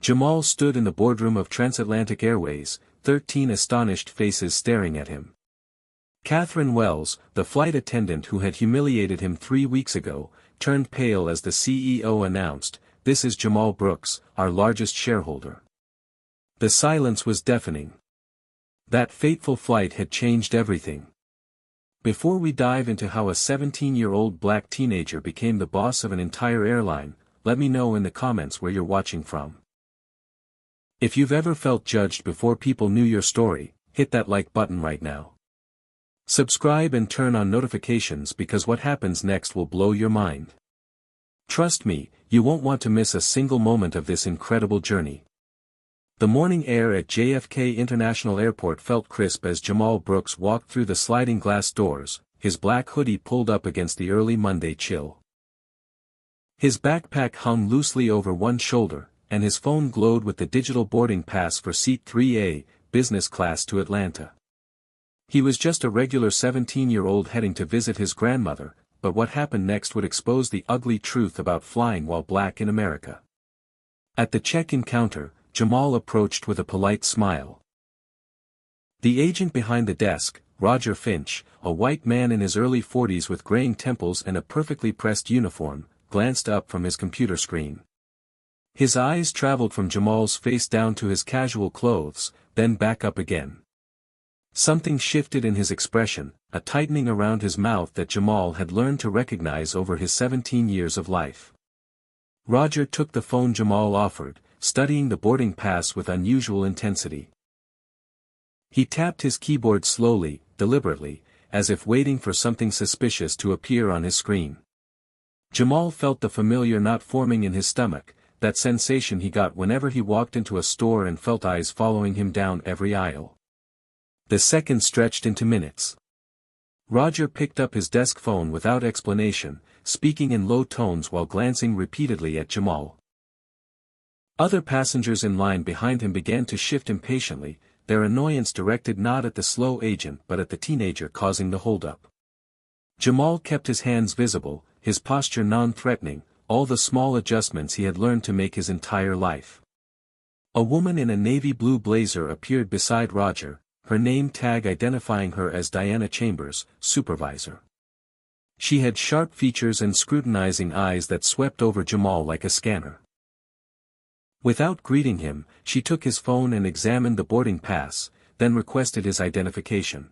Jamal stood in the boardroom of Transatlantic Airways, 13 astonished faces staring at him. Catherine Wells, the flight attendant who had humiliated him 3 weeks ago, turned pale as the CEO announced, "This is Jamal Brooks, our largest shareholder." The silence was deafening. That fateful flight had changed everything. Before we dive into how a 17-year-old black teenager became the boss of an entire airline, let me know in the comments where you're watching from. If you've ever felt judged before people knew your story, hit that like button right now. Subscribe and turn on notifications because what happens next will blow your mind. Trust me, you won't want to miss a single moment of this incredible journey. The morning air at JFK International Airport felt crisp as Jamal Brooks walked through the sliding glass doors, his black hoodie pulled up against the early Monday chill. His backpack hung loosely over one shoulder, and his phone glowed with the digital boarding pass for Seat 3A, business class to Atlanta. He was just a regular 17-year-old heading to visit his grandmother, but what happened next would expose the ugly truth about flying while black in America. At the check-in counter, Jamal approached with a polite smile. The agent behind the desk, Roger Finch, a white man in his early 40s with graying temples and a perfectly pressed uniform, glanced up from his computer screen. His eyes traveled from Jamal's face down to his casual clothes, then back up again. Something shifted in his expression, a tightening around his mouth that Jamal had learned to recognize over his 17 years of life. Roger took the phone Jamal offered, studying the boarding pass with unusual intensity. He tapped his keyboard slowly, deliberately, as if waiting for something suspicious to appear on his screen. Jamal felt the familiar knot forming in his stomach, that sensation he got whenever he walked into a store and felt eyes following him down every aisle. The seconds stretched into minutes. Roger picked up his desk phone without explanation, speaking in low tones while glancing repeatedly at Jamal. Other passengers in line behind him began to shift impatiently, their annoyance directed not at the slow agent but at the teenager causing the holdup. Jamal kept his hands visible, his posture non-threatening, all the small adjustments he had learned to make his entire life. A woman in a navy blue blazer appeared beside Roger, her name tag identifying her as Diana Chambers, supervisor. She had sharp features and scrutinizing eyes that swept over Jamal like a scanner. Without greeting him, she took his phone and examined the boarding pass, then requested his identification.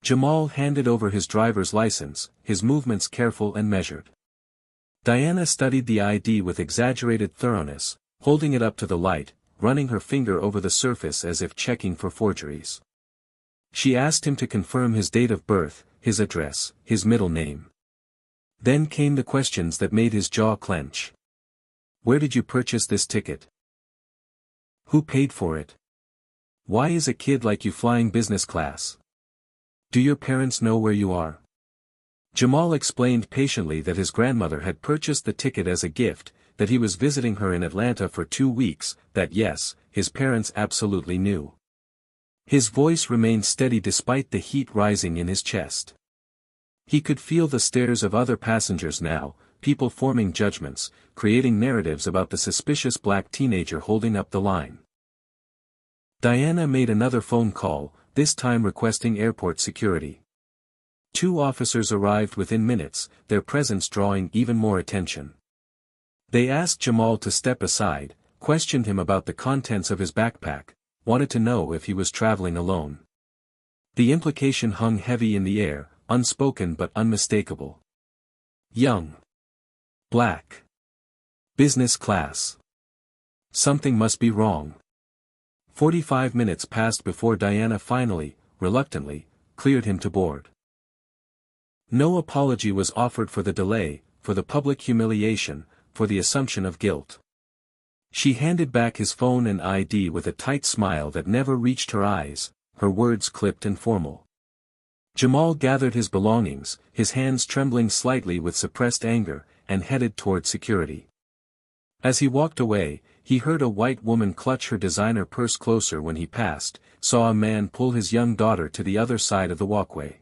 Jamal handed over his driver's license, his movements careful and measured. Diana studied the ID with exaggerated thoroughness, holding it up to the light, running her finger over the surface as if checking for forgeries. She asked him to confirm his date of birth, his address, his middle name. Then came the questions that made his jaw clench. Where did you purchase this ticket? Who paid for it? Why is a kid like you flying business class? Do your parents know where you are? Jamal explained patiently that his grandmother had purchased the ticket as a gift, that he was visiting her in Atlanta for 2 weeks, that yes, his parents absolutely knew. His voice remained steady despite the heat rising in his chest. He could feel the stares of other passengers now, people forming judgments, creating narratives about the suspicious black teenager holding up the line. Diana made another phone call, this time requesting airport security. 2 officers arrived within minutes, their presence drawing even more attention. They asked Jamal to step aside, questioned him about the contents of his backpack, wanted to know if he was traveling alone. The implication hung heavy in the air, unspoken but unmistakable. Young. Black. Business class. Something must be wrong. 45 minutes passed before Diana finally, reluctantly, cleared him to board. No apology was offered for the delay, for the public humiliation, for the assumption of guilt. She handed back his phone and ID with a tight smile that never reached her eyes, her words clipped and formal. Jamal gathered his belongings, his hands trembling slightly with suppressed anger, and headed toward security. As he walked away, he heard a white woman clutch her designer purse closer when he passed, saw a man pull his young daughter to the other side of the walkway.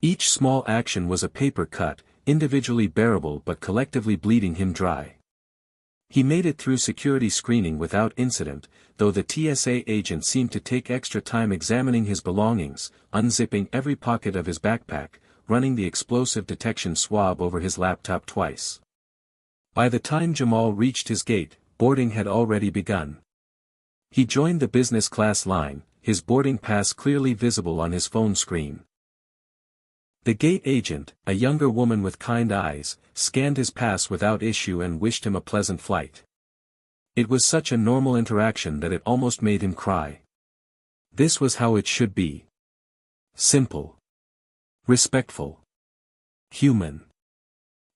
Each small action was a paper cut, individually bearable but collectively bleeding him dry. He made it through security screening without incident, though the TSA agent seemed to take extra time examining his belongings, unzipping every pocket of his backpack, running the explosive detection swab over his laptop twice. By the time Jamal reached his gate, boarding had already begun. He joined the business class line, his boarding pass clearly visible on his phone screen. The gate agent, a younger woman with kind eyes, scanned his pass without issue and wished him a pleasant flight. It was such a normal interaction that it almost made him cry. This was how it should be. Simple. Respectful. Human.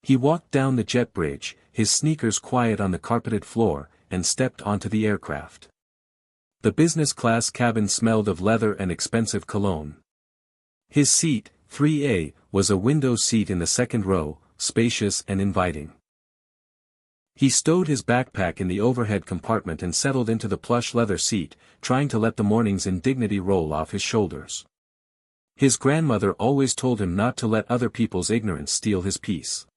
He walked down the jet bridge, his sneakers quiet on the carpeted floor, and stepped onto the aircraft. The business class cabin smelled of leather and expensive cologne. His seat, 3A, was a window seat in the second row, spacious and inviting. He stowed his backpack in the overhead compartment and settled into the plush leather seat, trying to let the morning's indignity roll off his shoulders. His grandmother always told him not to let other people's ignorance steal his peace.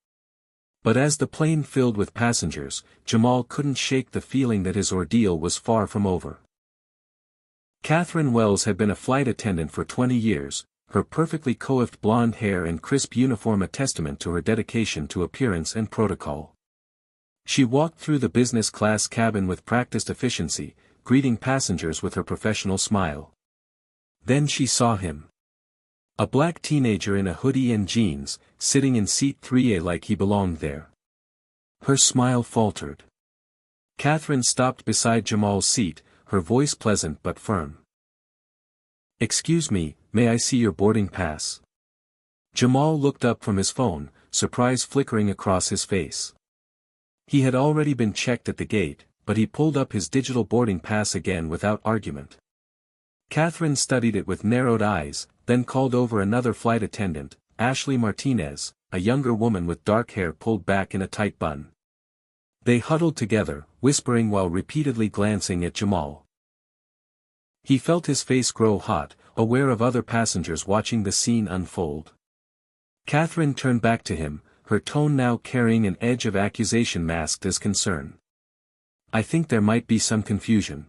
But as the plane filled with passengers, Jamal couldn't shake the feeling that his ordeal was far from over. Catherine Wells had been a flight attendant for 20 years, her perfectly coiffed blonde hair and crisp uniform a testament to her dedication to appearance and protocol. She walked through the business class cabin with practiced efficiency, greeting passengers with her professional smile. Then she saw him. A black teenager in a hoodie and jeans, sitting in seat 3A like he belonged there. Her smile faltered. Catherine stopped beside Jamal's seat, her voice pleasant but firm. "Excuse me, may I see your boarding pass?" Jamal looked up from his phone, surprise flickering across his face. He had already been checked at the gate, but he pulled up his digital boarding pass again without argument. Catherine studied it with narrowed eyes, then called over another flight attendant, Ashley Martinez, a younger woman with dark hair pulled back in a tight bun. They huddled together, whispering while repeatedly glancing at Jamal. He felt his face grow hot, aware of other passengers watching the scene unfold. Catherine turned back to him, her tone now carrying an edge of accusation masked as concern. "I think there might be some confusion.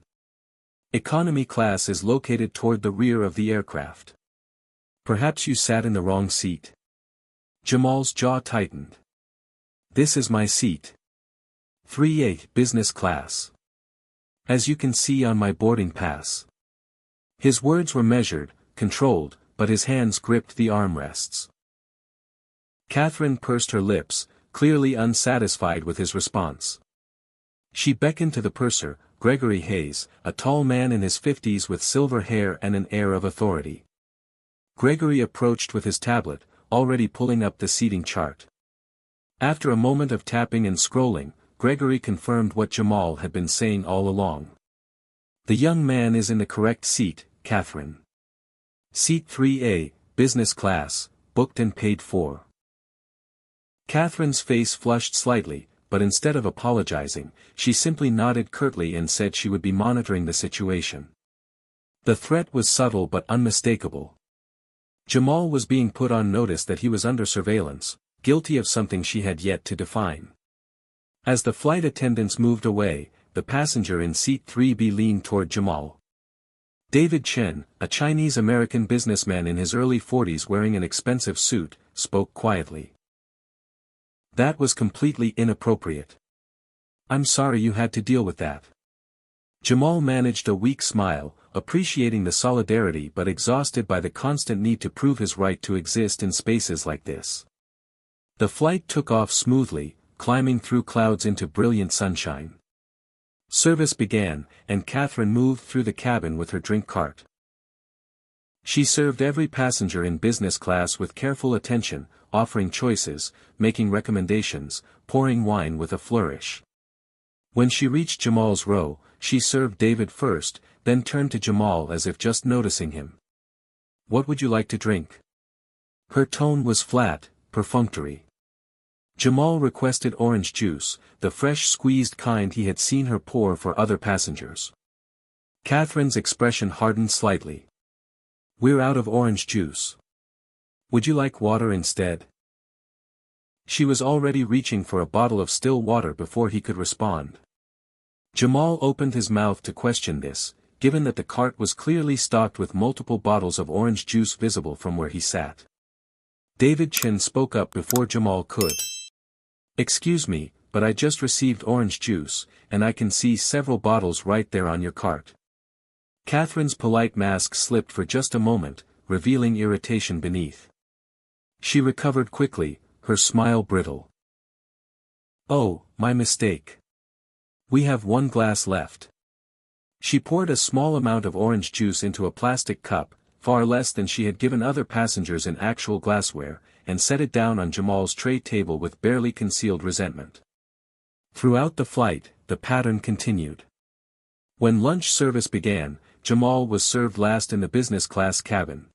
Economy class is located toward the rear of the aircraft. Perhaps you sat in the wrong seat." Jamal's jaw tightened. "This is my seat. 3A, business class. As you can see on my boarding pass." His words were measured, controlled, but his hands gripped the armrests. Catherine pursed her lips, clearly unsatisfied with his response. She beckoned to the purser, Gregory Hayes, a tall man in his 50s with silver hair and an air of authority. Gregory approached with his tablet, already pulling up the seating chart. After a moment of tapping and scrolling, Gregory confirmed what Jamal had been saying all along. "The young man is in the correct seat, Catherine. Seat 3A, business class, booked and paid for." Catherine's face flushed slightly, but instead of apologizing, she simply nodded curtly and said she would be monitoring the situation. The threat was subtle but unmistakable. Jamal was being put on notice that he was under surveillance, guilty of something she had yet to define. As the flight attendants moved away, the passenger in seat 3B leaned toward Jamal. David Chen, a Chinese-American businessman in his early 40s wearing an expensive suit, spoke quietly. "That was completely inappropriate. I'm sorry you had to deal with that." Jamal managed a weak smile, appreciating the solidarity but exhausted by the constant need to prove his right to exist in spaces like this. The flight took off smoothly, climbing through clouds into brilliant sunshine. Service began, and Catherine moved through the cabin with her drink cart. She served every passenger in business class with careful attention, offering choices, making recommendations, pouring wine with a flourish. When she reached Jamal's row, she served David first, then turned to Jamal as if just noticing him. "What would you like to drink?" Her tone was flat, perfunctory. Jamal requested orange juice, the fresh squeezed kind he had seen her pour for other passengers. Catherine's expression hardened slightly. "We're out of orange juice. Would you like water instead?" She was already reaching for a bottle of still water before he could respond. Jamal opened his mouth to question this, given that the cart was clearly stocked with multiple bottles of orange juice visible from where he sat. David Chin spoke up before Jamal could. "Excuse me, but I just received orange juice, and I can see several bottles right there on your cart." Catherine's polite mask slipped for just a moment, revealing irritation beneath. She recovered quickly, her smile brittle. "Oh, my mistake. We have one glass left." She poured a small amount of orange juice into a plastic cup, far less than she had given other passengers in actual glassware, and set it down on Jamal's tray table with barely concealed resentment. Throughout the flight, the pattern continued. When lunch service began, Jamal was served last in the business class cabin.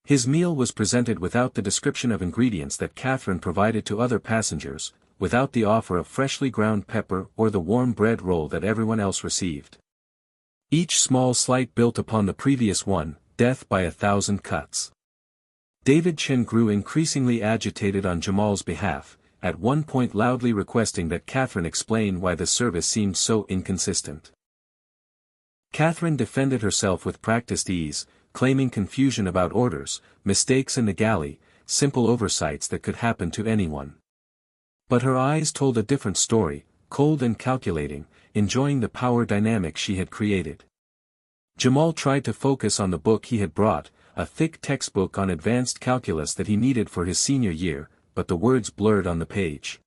His meal was presented without the description of ingredients that Catherine provided to other passengers, without the offer of freshly ground pepper or the warm bread roll that everyone else received. Each small slight built upon the previous one, death by 1,000 cuts. David Chin grew increasingly agitated on Jamal's behalf, at one point loudly requesting that Catherine explain why the service seemed so inconsistent. Catherine defended herself with practiced ease, claiming confusion about orders, mistakes in the galley, simple oversights that could happen to anyone. But her eyes told a different story, cold and calculating, enjoying the power dynamic she had created. Jamal tried to focus on the book he had brought, a thick textbook on advanced calculus that he needed for his senior year, but the words blurred on the page.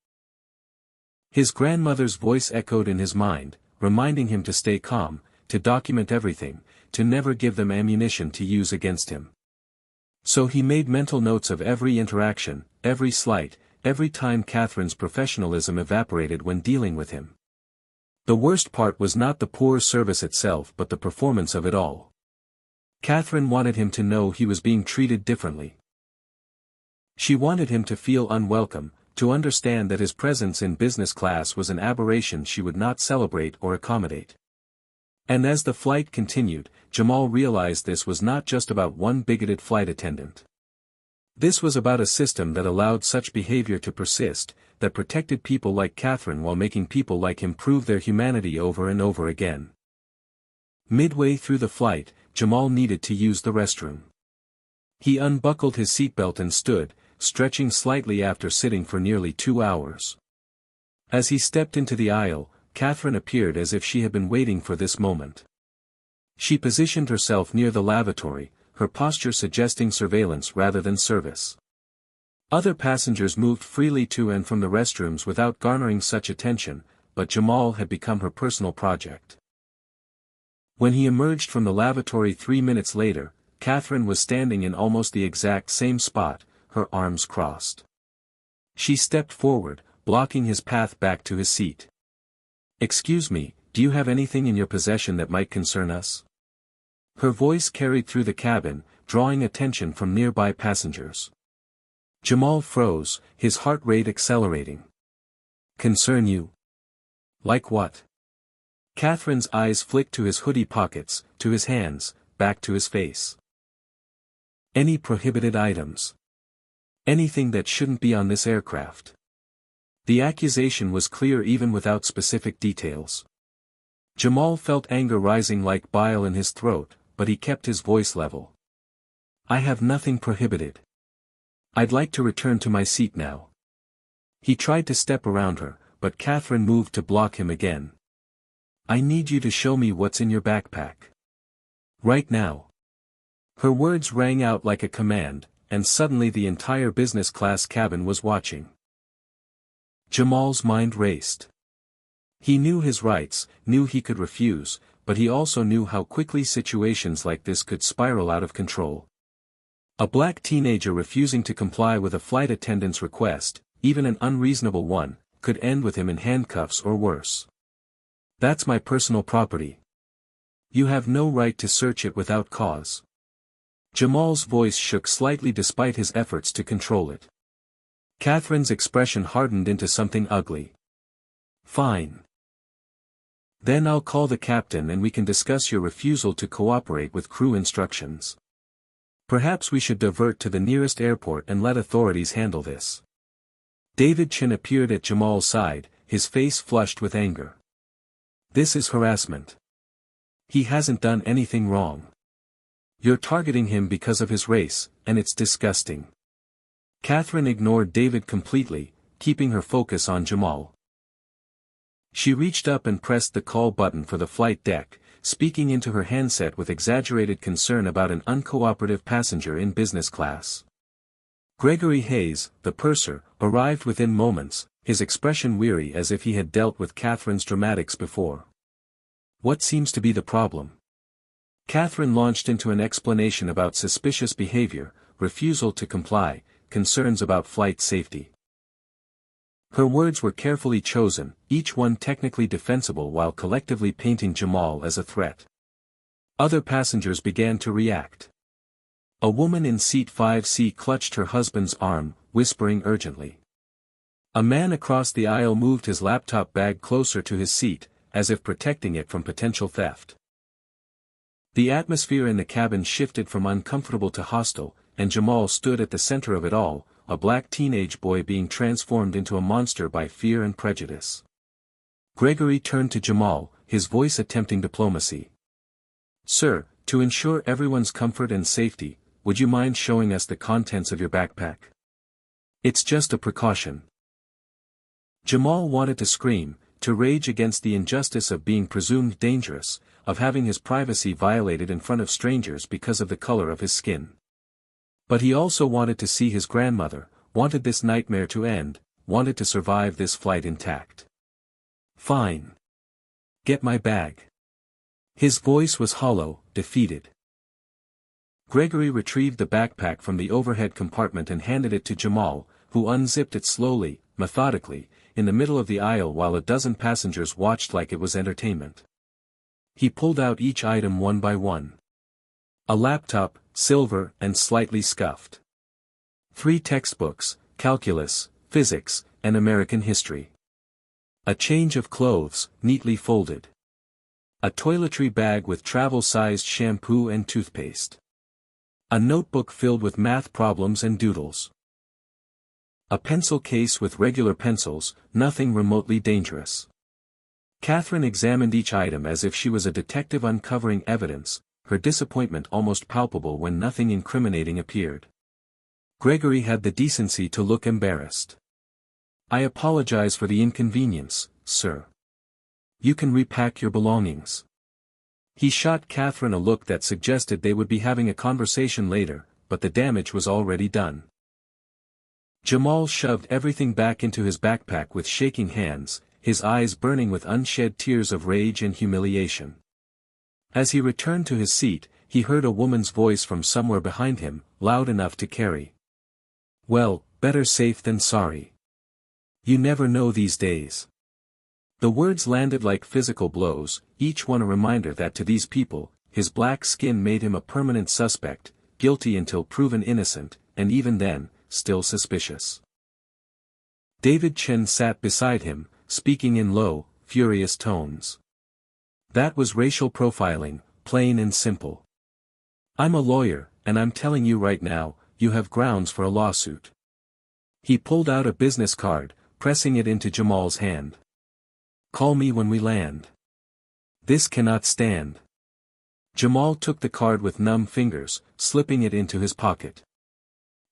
His grandmother's voice echoed in his mind, reminding him to stay calm, to document everything, to never give them ammunition to use against him. So he made mental notes of every interaction, every slight, every time Catherine's professionalism evaporated when dealing with him. The worst part was not the poor service itself but the performance of it all. Catherine wanted him to know he was being treated differently. She wanted him to feel unwelcome, to understand that his presence in business class was an aberration she would not celebrate or accommodate. And as the flight continued, Jamal realized this was not just about one bigoted flight attendant. This was about a system that allowed such behavior to persist, that protected people like Catherine while making people like him prove their humanity over and over again. Midway through the flight, Jamal needed to use the restroom. He unbuckled his seatbelt and stood, stretching slightly after sitting for nearly 2 hours. As he stepped into the aisle, Catherine appeared as if she had been waiting for this moment. She positioned herself near the lavatory, her posture suggesting surveillance rather than service. Other passengers moved freely to and from the restrooms without garnering such attention, but Jamal had become her personal project. When he emerged from the lavatory 3 minutes later, Catherine was standing in almost the exact same spot, her arms crossed. She stepped forward, blocking his path back to his seat. "Excuse me, do you have anything in your possession that might concern us?" Her voice carried through the cabin, drawing attention from nearby passengers. Jamal froze, his heart rate accelerating. "Concern you? Like what?" Catherine's eyes flicked to his hoodie pockets, to his hands, back to his face. "Any prohibited items? Anything that shouldn't be on this aircraft?" The accusation was clear even without specific details. Jamal felt anger rising like bile in his throat, but he kept his voice level. "I have nothing prohibited. I'd like to return to my seat now." He tried to step around her, but Catherine moved to block him again. "I need you to show me what's in your backpack. Right now." Her words rang out like a command, and suddenly the entire business class cabin was watching. Jamal's mind raced. He knew his rights, knew he could refuse, but he also knew how quickly situations like this could spiral out of control. A black teenager refusing to comply with a flight attendant's request, even an unreasonable one, could end with him in handcuffs or worse. "That's my personal property. You have no right to search it without cause." Jamal's voice shook slightly despite his efforts to control it. Catherine's expression hardened into something ugly. "Fine. Then I'll call the captain and we can discuss your refusal to cooperate with crew instructions. Perhaps we should divert to the nearest airport and let authorities handle this." David Chin appeared at Jamal's side, his face flushed with anger. This is harassment. He hasn't done anything wrong. You're targeting him because of his race, and it's disgusting. Catherine ignored David completely, keeping her focus on Jamal. She reached up and pressed the call button for the flight deck, speaking into her handset with exaggerated concern about an uncooperative passenger in business class. Gregory Hayes, the purser, arrived within moments, his expression weary as if he had dealt with Catherine's dramatics before. What seems to be the problem? Catherine launched into an explanation about suspicious behavior, refusal to comply, concerns about flight safety. Her words were carefully chosen, each one technically defensible while collectively painting Jamal as a threat. Other passengers began to react. A woman in seat 5C clutched her husband's arm, whispering urgently. A man across the aisle moved his laptop bag closer to his seat, as if protecting it from potential theft. The atmosphere in the cabin shifted from uncomfortable to hostile, and Jamal stood at the center of it all, a black teenage boy being transformed into a monster by fear and prejudice. Gregory turned to Jamal, his voice attempting diplomacy. Sir, to ensure everyone's comfort and safety, would you mind showing us the contents of your backpack? It's just a precaution. Jamal wanted to scream, to rage against the injustice of being presumed dangerous, of having his privacy violated in front of strangers because of the color of his skin. But he also wanted to see his grandmother, wanted this nightmare to end, wanted to survive this flight intact. Fine. Get my bag. His voice was hollow, defeated. Gregory retrieved the backpack from the overhead compartment and handed it to Jamal, who unzipped it slowly, methodically, in the middle of the aisle while a dozen passengers watched like it was entertainment. He pulled out each item one by one. A laptop, silver and slightly scuffed. 3 textbooks, calculus, physics, and American history. A change of clothes, neatly folded. A toiletry bag with travel-sized shampoo and toothpaste. A notebook filled with math problems and doodles. A pencil case with regular pencils, nothing remotely dangerous. Catherine examined each item as if she was a detective uncovering evidence, her disappointment almost palpable when nothing incriminating appeared. Gregory had the decency to look embarrassed. I apologize for the inconvenience, sir. You can repack your belongings. He shot Catherine a look that suggested they would be having a conversation later, but the damage was already done. Jamal shoved everything back into his backpack with shaking hands, his eyes burning with unshed tears of rage and humiliation. As he returned to his seat, he heard a woman's voice from somewhere behind him, loud enough to carry. Well, better safe than sorry. You never know these days. The words landed like physical blows, each one a reminder that to these people, his black skin made him a permanent suspect, guilty until proven innocent, and even then, still suspicious. David Chen sat beside him, speaking in low, furious tones. That was racial profiling, plain and simple. I'm a lawyer, and I'm telling you right now, you have grounds for a lawsuit. He pulled out a business card, pressing it into Jamal's hand. Call me when we land. This cannot stand. Jamal took the card with numb fingers, slipping it into his pocket.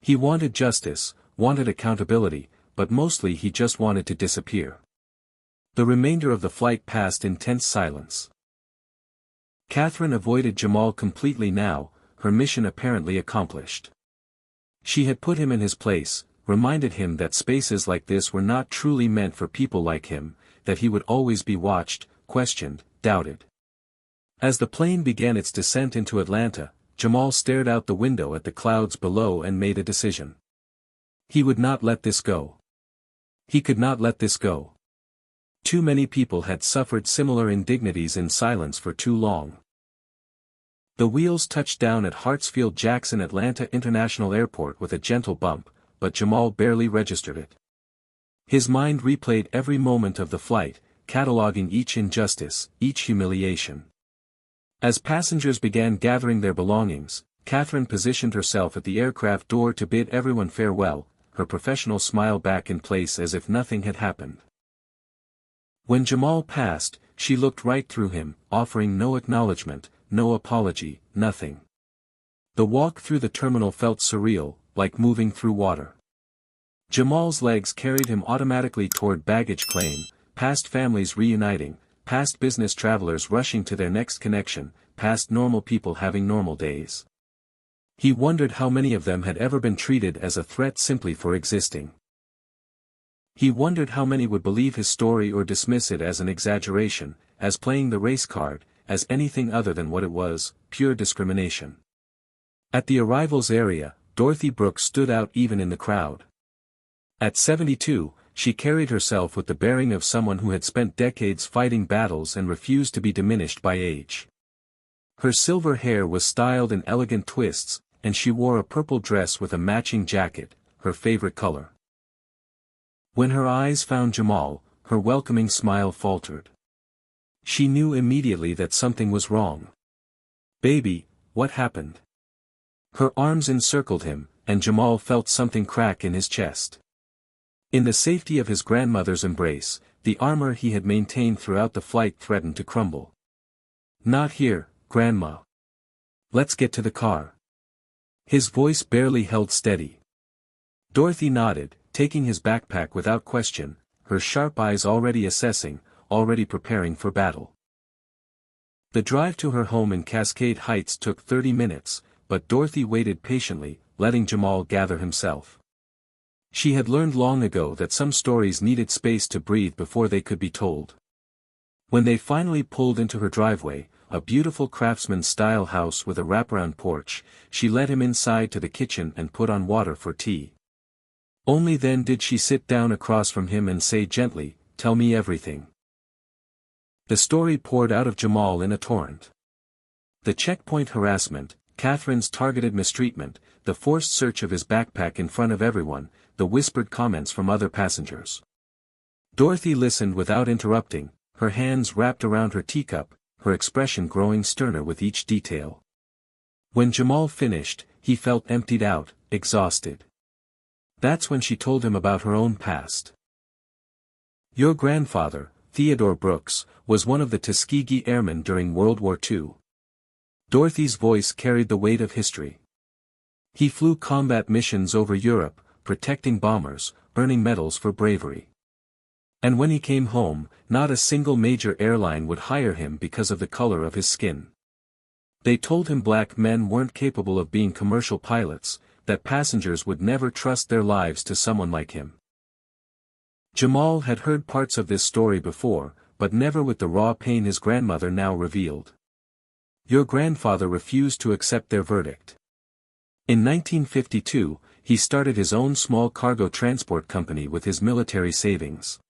He wanted justice, wanted accountability, but mostly he just wanted to disappear. The remainder of the flight passed in tense silence. Catherine avoided Jamal completely now, her mission apparently accomplished. She had put him in his place, reminded him that spaces like this were not truly meant for people like him, that he would always be watched, questioned, doubted. As the plane began its descent into Atlanta, Jamal stared out the window at the clouds below and made a decision. He would not let this go. He could not let this go. Too many people had suffered similar indignities in silence for too long. The wheels touched down at Hartsfield-Jackson Atlanta International Airport with a gentle bump, but Jamal barely registered it. His mind replayed every moment of the flight, cataloging each injustice, each humiliation. As passengers began gathering their belongings, Catherine positioned herself at the aircraft door to bid everyone farewell, her professional smile back in place as if nothing had happened. When Jamal passed, she looked right through him, offering no acknowledgement, no apology, nothing. The walk through the terminal felt surreal, like moving through water. Jamal's legs carried him automatically toward baggage claim, past families reuniting, past business travelers rushing to their next connection, past normal people having normal days. He wondered how many of them had ever been treated as a threat simply for existing. He wondered how many would believe his story or dismiss it as an exaggeration, as playing the race card, as anything other than what it was, pure discrimination. At the arrivals area, Dorothy Brooks stood out even in the crowd. At 72, she carried herself with the bearing of someone who had spent decades fighting battles and refused to be diminished by age. Her silver hair was styled in elegant twists, and she wore a purple dress with a matching jacket, her favorite color. When her eyes found Jamal, her welcoming smile faltered. She knew immediately that something was wrong. "Baby, what happened?" Her arms encircled him, and Jamal felt something crack in his chest. In the safety of his grandmother's embrace, the armor he had maintained throughout the flight threatened to crumble. "Not here, Grandma. Let's get to the car." His voice barely held steady. Dorothy nodded, taking his backpack without question, her sharp eyes already assessing, already preparing for battle. The drive to her home in Cascade Heights took 30 minutes, but Dorothy waited patiently, letting Jamal gather himself. She had learned long ago that some stories needed space to breathe before they could be told. When they finally pulled into her driveway, a beautiful craftsman-style house with a wraparound porch, she led him inside to the kitchen and put on water for tea. Only then did she sit down across from him and say gently, "Tell me everything." The story poured out of Jamal in a torrent. The checkpoint harassment, Catherine's targeted mistreatment, the forced search of his backpack in front of everyone, the whispered comments from other passengers. Dorothy listened without interrupting, her hands wrapped around her teacup, her expression growing sterner with each detail. When Jamal finished, he felt emptied out, exhausted. That's when she told him about her own past. "Your grandfather, Theodore Brooks, was one of the Tuskegee Airmen during World War II." Dorothy's voice carried the weight of history. "He flew combat missions over Europe, protecting bombers, earning medals for bravery. And when he came home, not a single major airline would hire him because of the color of his skin. They told him black men weren't capable of being commercial pilots, that passengers would never trust their lives to someone like him." Jamal had heard parts of this story before, but never with the raw pain his grandmother now revealed. Your grandfather refused to accept their verdict. In 1952, he started his own small cargo transport company with his military savings.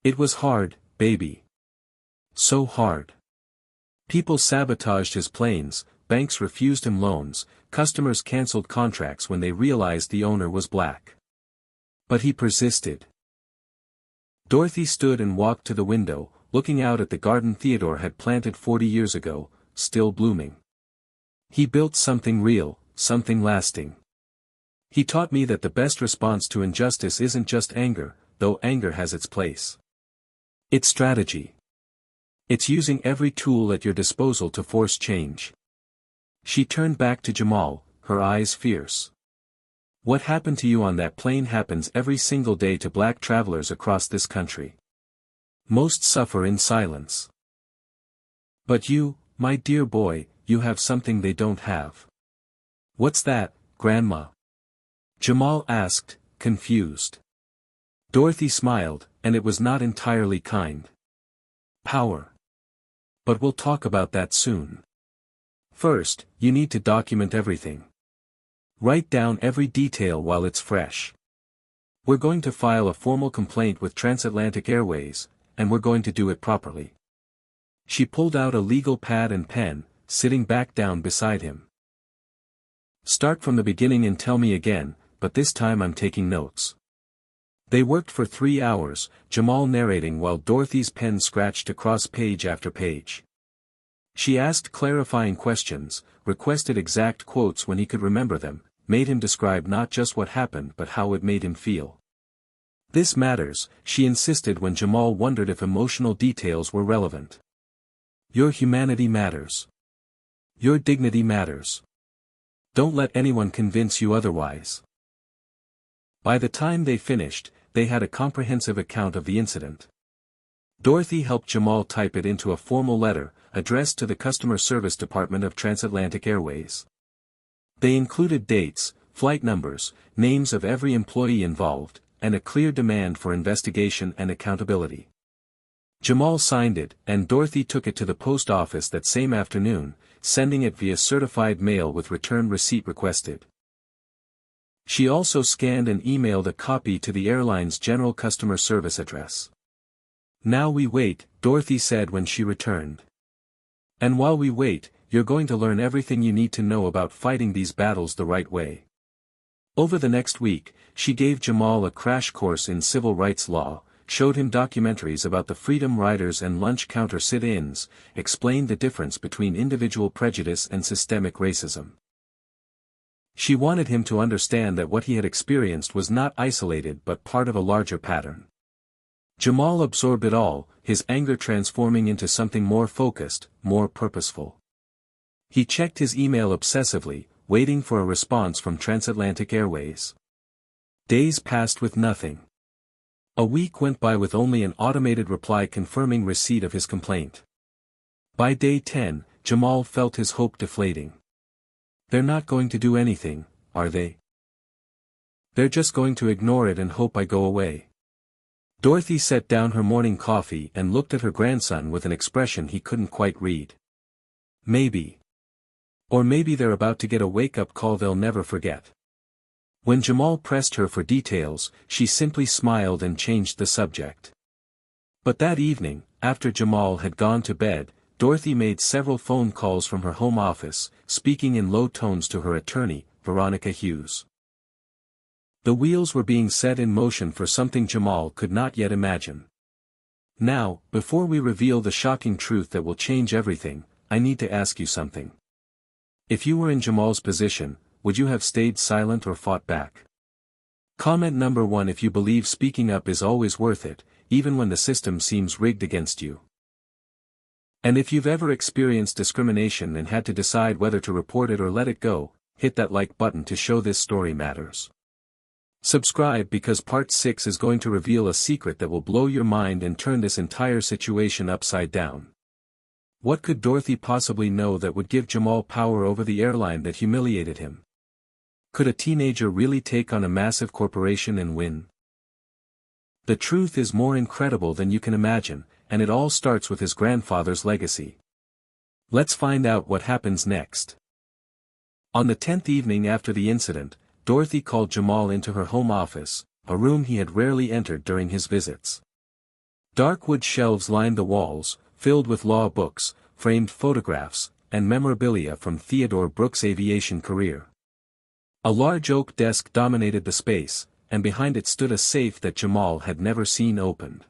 It was hard, baby. So hard. People sabotaged his planes, banks refused him loans, customers canceled contracts when they realized the owner was black. But he persisted. Dorothy stood and walked to the window, looking out at the garden Theodore had planted 40 years ago, still blooming. He built something real, something lasting. He taught me that the best response to injustice isn't just anger, though anger has its place. It's strategy. It's using every tool at your disposal to force change. She turned back to Jamal, her eyes fierce. What happened to you on that plane happens every single day to black travelers across this country. Most suffer in silence. But you, my dear boy, you have something they don't have. What's that, Grandma? Jamal asked, confused. Dorothy smiled, and it was not entirely kind. Power. But we'll talk about that soon. First, you need to document everything. Write down every detail while it's fresh. We're going to file a formal complaint with Transatlantic Airways, and we're going to do it properly. She pulled out a legal pad and pen, sitting back down beside him. Start from the beginning and tell me again, but this time I'm taking notes. They worked for 3 hours, Jamal narrating while Dorothy's pen scratched across page after page. She asked clarifying questions, requested exact quotes when he could remember them, made him describe not just what happened but how it made him feel. This matters, she insisted when Jamal wondered if emotional details were relevant. Your humanity matters. Your dignity matters. Don't let anyone convince you otherwise. By the time they finished, they had a comprehensive account of the incident. Dorothy helped Jamal type it into a formal letter, addressed to the customer service department of Transatlantic Airways. They included dates, flight numbers, names of every employee involved, and a clear demand for investigation and accountability. Jamal signed it, and Dorothy took it to the post office that same afternoon, sending it via certified mail with return receipt requested. She also scanned and emailed a copy to the airline's general customer service address. Now we wait, Dorothy said when she returned. And while we wait, you're going to learn everything you need to know about fighting these battles the right way. Over the next week, she gave Jamal a crash course in civil rights law, showed him documentaries about the Freedom Riders and lunch counter sit-ins, explained the difference between individual prejudice and systemic racism. She wanted him to understand that what he had experienced was not isolated but part of a larger pattern. Jamal absorbed it all, his anger transforming into something more focused, more purposeful. He checked his email obsessively, waiting for a response from Transatlantic Airways. Days passed with nothing. A week went by with only an automated reply confirming receipt of his complaint. By day 10, Jamal felt his hope deflating. They're not going to do anything, are they? They're just going to ignore it and hope I go away. Dorothy set down her morning coffee and looked at her grandson with an expression he couldn't quite read. Maybe. Or maybe they're about to get a wake-up call they'll never forget. When Jamal pressed her for details, she simply smiled and changed the subject. But that evening, after Jamal had gone to bed, Dorothy made several phone calls from her home office, speaking in low tones to her attorney, Veronica Hughes. The wheels were being set in motion for something Jamal could not yet imagine. Now, before we reveal the shocking truth that will change everything, I need to ask you something. If you were in Jamal's position, would you have stayed silent or fought back? Comment number 1 if you believe speaking up is always worth it, even when the system seems rigged against you. And if you've ever experienced discrimination and had to decide whether to report it or let it go, hit that like button to show this story matters. Subscribe because part 6 is going to reveal a secret that will blow your mind and turn this entire situation upside down. What could Dorothy possibly know that would give Jamal power over the airline that humiliated him? Could a teenager really take on a massive corporation and win? The truth is more incredible than you can imagine, and it all starts with his grandfather's legacy. Let's find out what happens next. On the 10th evening after the incident, Dorothy called Jamal into her home office, a room he had rarely entered during his visits. Dark wood shelves lined the walls, filled with law books, framed photographs, and memorabilia from Theodore Brooks' aviation career. A large oak desk dominated the space, and behind it stood a safe that Jamal had never seen opened.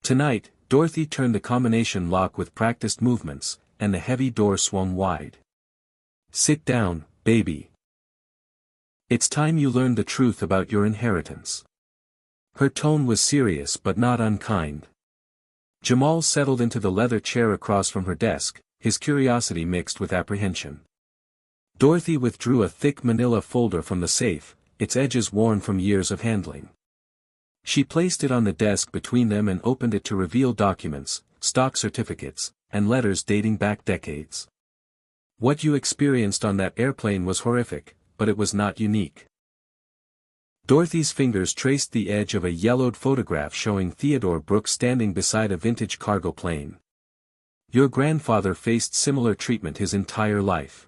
Tonight, Dorothy turned the combination lock with practiced movements, and the heavy door swung wide. Sit down, baby. It's time you learned the truth about your inheritance. Her tone was serious but not unkind. Jamal settled into the leather chair across from her desk, his curiosity mixed with apprehension. Dorothy withdrew a thick manila folder from the safe, its edges worn from years of handling. She placed it on the desk between them and opened it to reveal documents, stock certificates, and letters dating back decades. What you experienced on that airplane was horrific, but it was not unique. Dorothy's fingers traced the edge of a yellowed photograph showing Theodore Brooks standing beside a vintage cargo plane. Your grandfather faced similar treatment his entire life.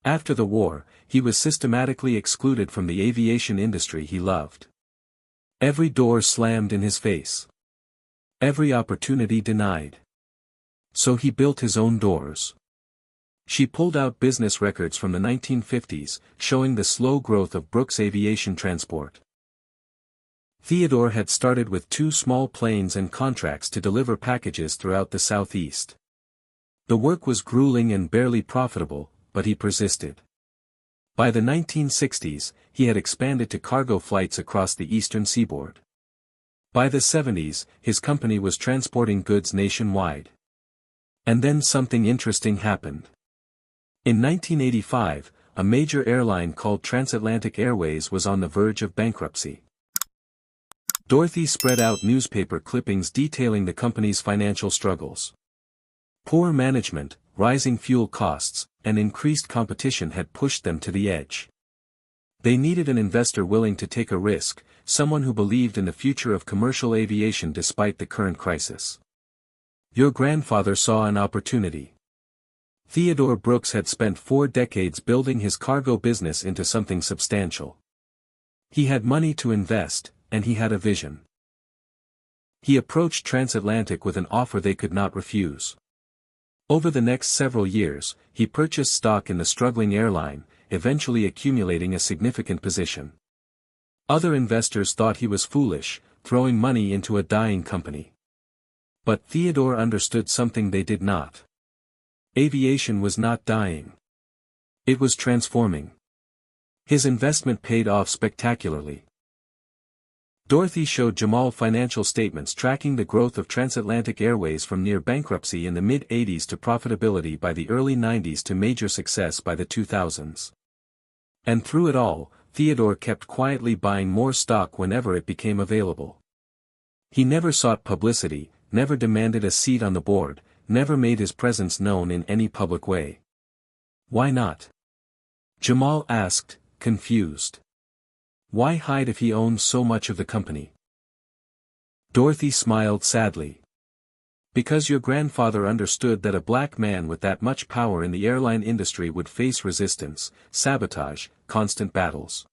After the war, he was systematically excluded from the aviation industry he loved. Every door slammed in his face. Every opportunity denied. So he built his own doors. She pulled out business records from the 1950s, showing the slow growth of Brooks Aviation Transport. Theodore had started with 2 small planes and contracts to deliver packages throughout the Southeast. The work was grueling and barely profitable, but he persisted. By the 1960s, he had expanded to cargo flights across the eastern seaboard. By the 70s, his company was transporting goods nationwide. And then something interesting happened. In 1985, a major airline called Transatlantic Airways was on the verge of bankruptcy. Dorothy spread out newspaper clippings detailing the company's financial struggles. Poor management, rising fuel costs, and increased competition had pushed them to the edge. They needed an investor willing to take a risk, someone who believed in the future of commercial aviation despite the current crisis. Your grandfather saw an opportunity. Theodore Brooks had spent 4 decades building his cargo business into something substantial. He had money to invest, and he had a vision. He approached Transatlantic with an offer they could not refuse. Over the next several years, he purchased stock in the struggling airline, eventually accumulating a significant position. Other investors thought he was foolish, throwing money into a dying company. But Theodore understood something they did not. Aviation was not dying. It was transforming. His investment paid off spectacularly. Dorothy showed Jamal financial statements tracking the growth of Transatlantic Airways from near bankruptcy in the mid-80s to profitability by the early 90s to major success by the 2000s. And through it all, Theodore kept quietly buying more stock whenever it became available. He never sought publicity, never demanded a seat on the board, never made his presence known in any public way. Why not? Jamal asked, confused. Why hide if he owned so much of the company? Dorothy smiled sadly. Because your grandfather understood that a black man with that much power in the airline industry would face resistance, sabotage, constant battles.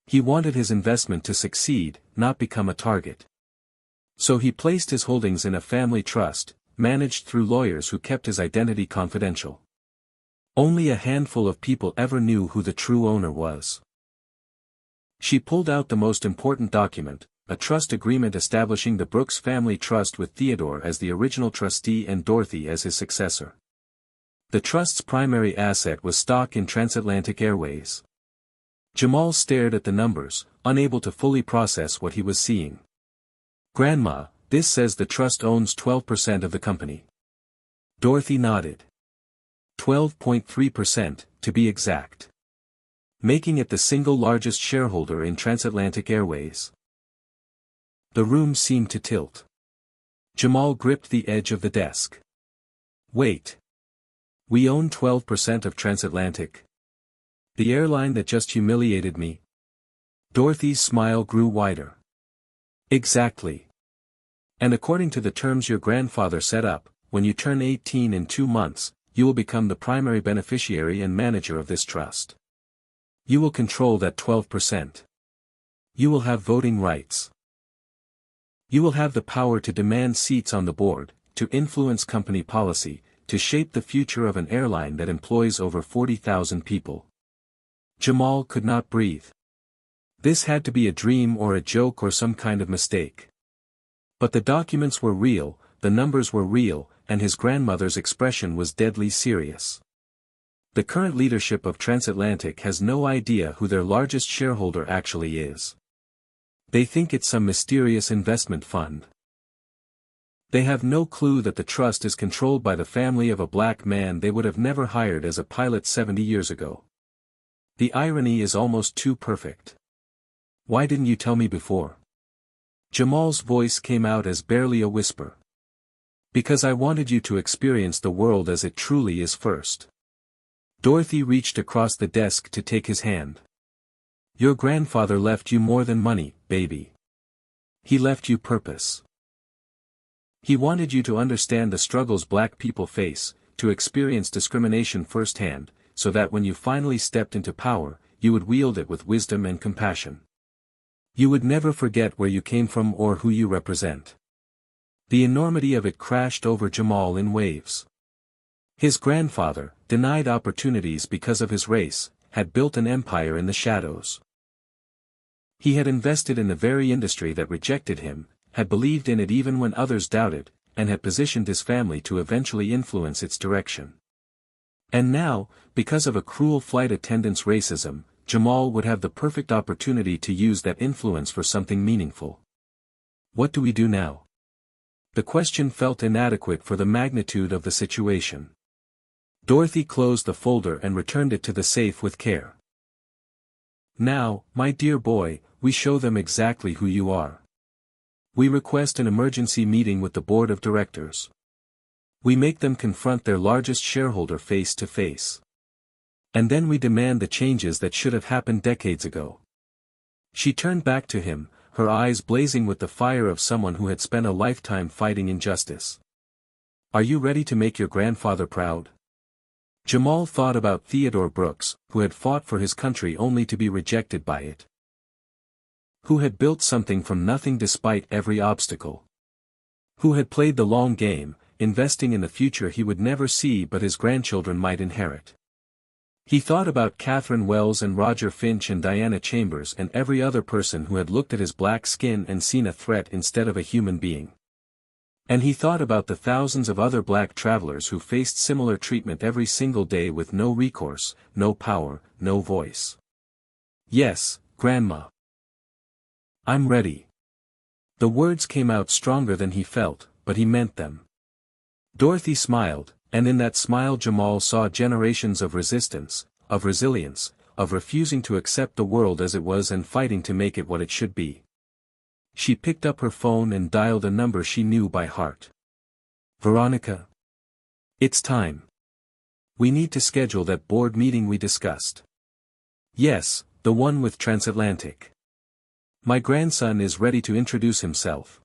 He wanted his investment to succeed, not become a target. So he placed his holdings in a family trust, managed through lawyers who kept his identity confidential. Only a handful of people ever knew who the true owner was. She pulled out the most important document, a trust agreement establishing the Brooks family trust with Theodore as the original trustee and Dorothy as his successor. The trust's primary asset was stock in Transatlantic Airways. Jamal stared at the numbers, unable to fully process what he was seeing. Grandma, this says the trust owns 12% of the company. Dorothy nodded. 12.3%, to be exact. Making it the single largest shareholder in Transatlantic Airways. The room seemed to tilt. Jamal gripped the edge of the desk. Wait. We own 12% of Transatlantic? The airline that just humiliated me? Dorothy's smile grew wider. Exactly. And according to the terms your grandfather set up, when you turn 18 in 2 months, you will become the primary beneficiary and manager of this trust. You will control that 12%. You will have voting rights. You will have the power to demand seats on the board, to influence company policy, to shape the future of an airline that employs over 40,000 people. Jamal could not breathe. This had to be a dream or a joke or some kind of mistake. But the documents were real, the numbers were real, and his grandmother's expression was deadly serious. The current leadership of Transatlantic has no idea who their largest shareholder actually is. They think it's some mysterious investment fund. They have no clue that the trust is controlled by the family of a black man they would have never hired as a pilot 70 years ago. The irony is almost too perfect. Why didn't you tell me before? Jamal's voice came out as barely a whisper. Because I wanted you to experience the world as it truly is first. Dorothy reached across the desk to take his hand. Your grandfather left you more than money, baby. He left you purpose. He wanted you to understand the struggles black people face, to experience discrimination firsthand, so that when you finally stepped into power, you would wield it with wisdom and compassion. You would never forget where you came from or who you represent. The enormity of it crashed over Jamal in waves. His grandfather, denied opportunities because of his race, had built an empire in the shadows. He had invested in the very industry that rejected him, had believed in it even when others doubted, and had positioned his family to eventually influence its direction. And now, because of a cruel flight attendant's racism, Jamal would have the perfect opportunity to use that influence for something meaningful. What do we do now? The question felt inadequate for the magnitude of the situation. Dorothy closed the folder and returned it to the safe with care. Now, my dear boy, we show them exactly who you are. We request an emergency meeting with the board of directors. We make them confront their largest shareholder face to face. And then we demand the changes that should have happened decades ago. She turned back to him, her eyes blazing with the fire of someone who had spent a lifetime fighting injustice. Are you ready to make your grandfather proud? Jamal thought about Theodore Brooks, who had fought for his country only to be rejected by it. Who had built something from nothing despite every obstacle. Who had played the long game, investing in the future he would never see but his grandchildren might inherit. He thought about Catherine Wells and Roger Finch and Diana Chambers and every other person who had looked at his black skin and seen a threat instead of a human being. And he thought about the thousands of other black travelers who faced similar treatment every single day with no recourse, no power, no voice. Yes, Grandma. I'm ready. The words came out stronger than he felt, but he meant them. Dorothy smiled, and in that smile Jamal saw generations of resistance, of resilience, of refusing to accept the world as it was and fighting to make it what it should be. She picked up her phone and dialed a number she knew by heart. Veronica. It's time. We need to schedule that board meeting we discussed. Yes, the one with Transatlantic. My grandson is ready to introduce himself.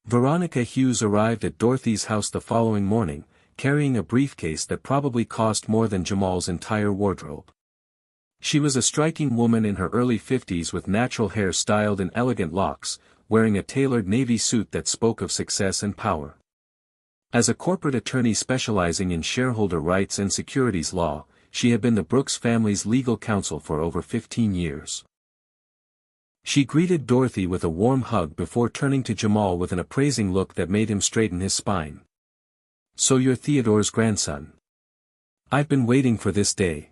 Veronica Hughes arrived at Dorothy's house the following morning, carrying a briefcase that probably cost more than Jamal's entire wardrobe. She was a striking woman in her early 50s with natural hair styled in elegant locks, wearing a tailored navy suit that spoke of success and power. As a corporate attorney specializing in shareholder rights and securities law, she had been the Brooks family's legal counsel for over 15 years. She greeted Dorothy with a warm hug before turning to Jamal with an appraising look that made him straighten his spine. So you're Theodore's grandson. I've been waiting for this day.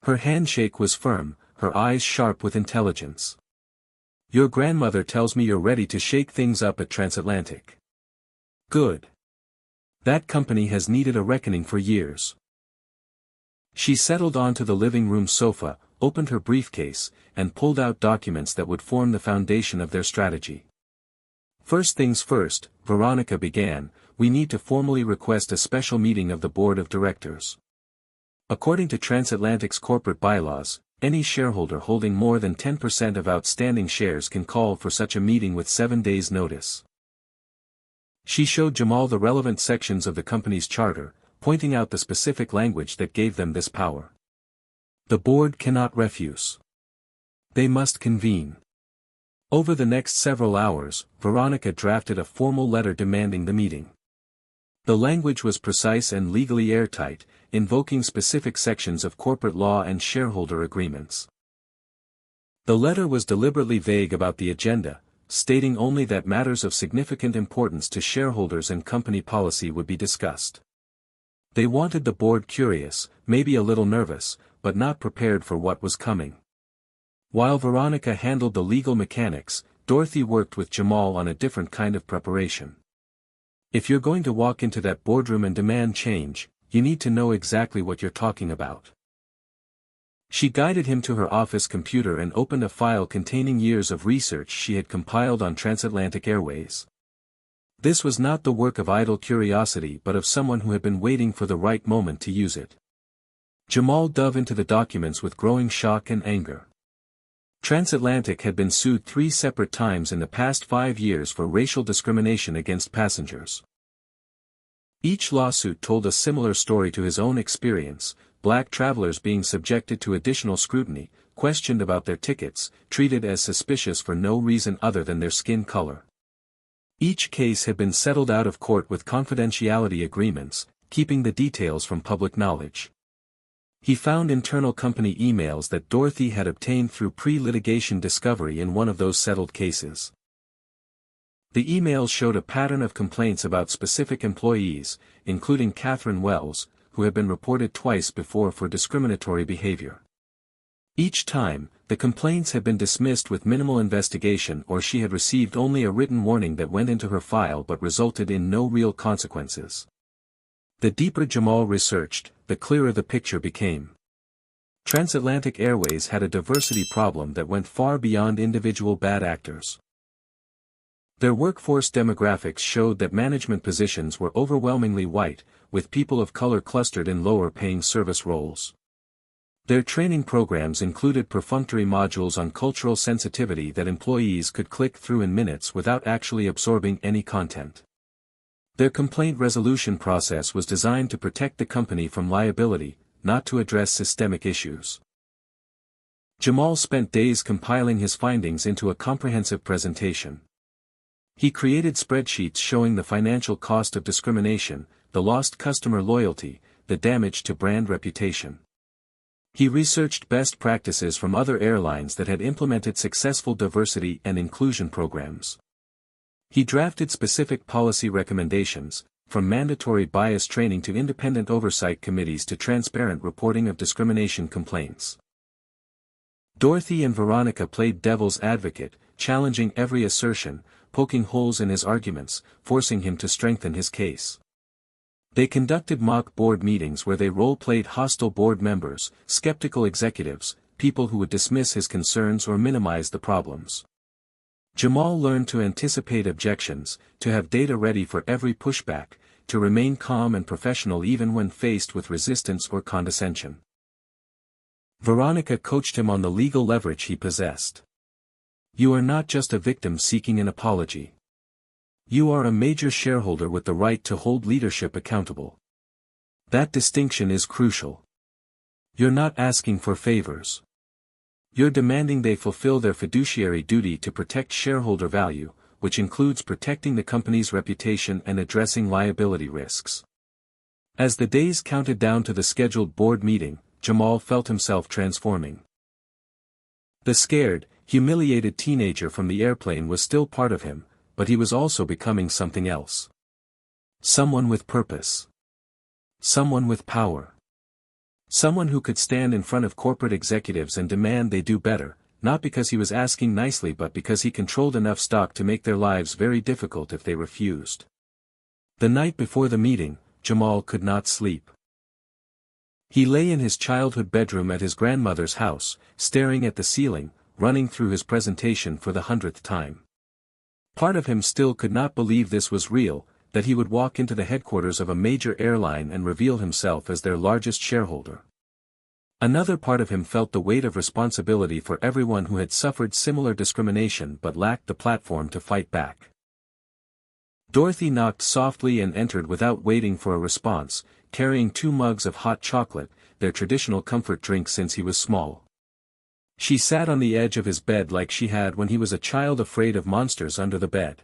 Her handshake was firm, her eyes sharp with intelligence. Your grandmother tells me you're ready to shake things up at Transatlantic. Good. That company has needed a reckoning for years. She settled onto the living room sofa, opened her briefcase, and pulled out documents that would form the foundation of their strategy. First things first, Veronica began, we need to formally request a special meeting of the board of directors. According to Transatlantic's corporate bylaws, any shareholder holding more than 10% of outstanding shares can call for such a meeting with 7 days' notice. She showed Jamal the relevant sections of the company's charter, pointing out the specific language that gave them this power. The board cannot refuse. They must convene. Over the next several hours, Veronica drafted a formal letter demanding the meeting. The language was precise and legally airtight, invoking specific sections of corporate law and shareholder agreements. The letter was deliberately vague about the agenda, stating only that matters of significant importance to shareholders and company policy would be discussed. They wanted the board curious, maybe a little nervous, but not prepared for what was coming. While Veronica handled the legal mechanics, Dorothy worked with Jamal on a different kind of preparation. If you're going to walk into that boardroom and demand change, you need to know exactly what you're talking about. She guided him to her office computer and opened a file containing years of research she had compiled on Transatlantic Airways. This was not the work of idle curiosity but of someone who had been waiting for the right moment to use it. Jamal dove into the documents with growing shock and anger. Transatlantic had been sued 3 separate times in the past 5 years for racial discrimination against passengers. Each lawsuit told a similar story to his own experience, black travelers being subjected to additional scrutiny, questioned about their tickets, treated as suspicious for no reason other than their skin color. Each case had been settled out of court with confidentiality agreements, keeping the details from public knowledge. He found internal company emails that Dorothy had obtained through pre-litigation discovery in one of those settled cases. The emails showed a pattern of complaints about specific employees, including Catherine Wells, who had been reported twice before for discriminatory behavior. Each time, the complaints had been dismissed with minimal investigation, or she had received only a written warning that went into her file but resulted in no real consequences. The deeper Jamal researched, the clearer the picture became. Transatlantic Airways had a diversity problem that went far beyond individual bad actors. Their workforce demographics showed that management positions were overwhelmingly white, with people of color clustered in lower-paying service roles. Their training programs included perfunctory modules on cultural sensitivity that employees could click through in minutes without actually absorbing any content. Their complaint resolution process was designed to protect the company from liability, not to address systemic issues. Jamal spent days compiling his findings into a comprehensive presentation. He created spreadsheets showing the financial cost of discrimination, the lost customer loyalty, the damage to brand reputation. He researched best practices from other airlines that had implemented successful diversity and inclusion programs. He drafted specific policy recommendations, from mandatory bias training to independent oversight committees to transparent reporting of discrimination complaints. Dorothy and Veronica played devil's advocate, challenging every assertion, poking holes in his arguments, forcing him to strengthen his case. They conducted mock board meetings where they role-played hostile board members, skeptical executives, people who would dismiss his concerns or minimize the problems. Jamal learned to anticipate objections, to have data ready for every pushback, to remain calm and professional even when faced with resistance or condescension. Veronica coached him on the legal leverage he possessed. You are not just a victim seeking an apology. You are a major shareholder with the right to hold leadership accountable. That distinction is crucial. You're not asking for favors. You're demanding they fulfill their fiduciary duty to protect shareholder value, which includes protecting the company's reputation and addressing liability risks. As the days counted down to the scheduled board meeting, Jamal felt himself transforming. The scared, humiliated teenager from the airplane was still part of him, but he was also becoming something else. Someone with purpose. Someone with power. Someone who could stand in front of corporate executives and demand they do better, not because he was asking nicely but because he controlled enough stock to make their lives very difficult if they refused. The night before the meeting, Jamal could not sleep. He lay in his childhood bedroom at his grandmother's house, staring at the ceiling, running through his presentation for the 100th time. Part of him still could not believe this was real, that he would walk into the headquarters of a major airline and reveal himself as their largest shareholder. Another part of him felt the weight of responsibility for everyone who had suffered similar discrimination but lacked the platform to fight back. Dorothy knocked softly and entered without waiting for a response, carrying 2 mugs of hot chocolate, their traditional comfort drink since he was small. She sat on the edge of his bed like she had when he was a child afraid of monsters under the bed.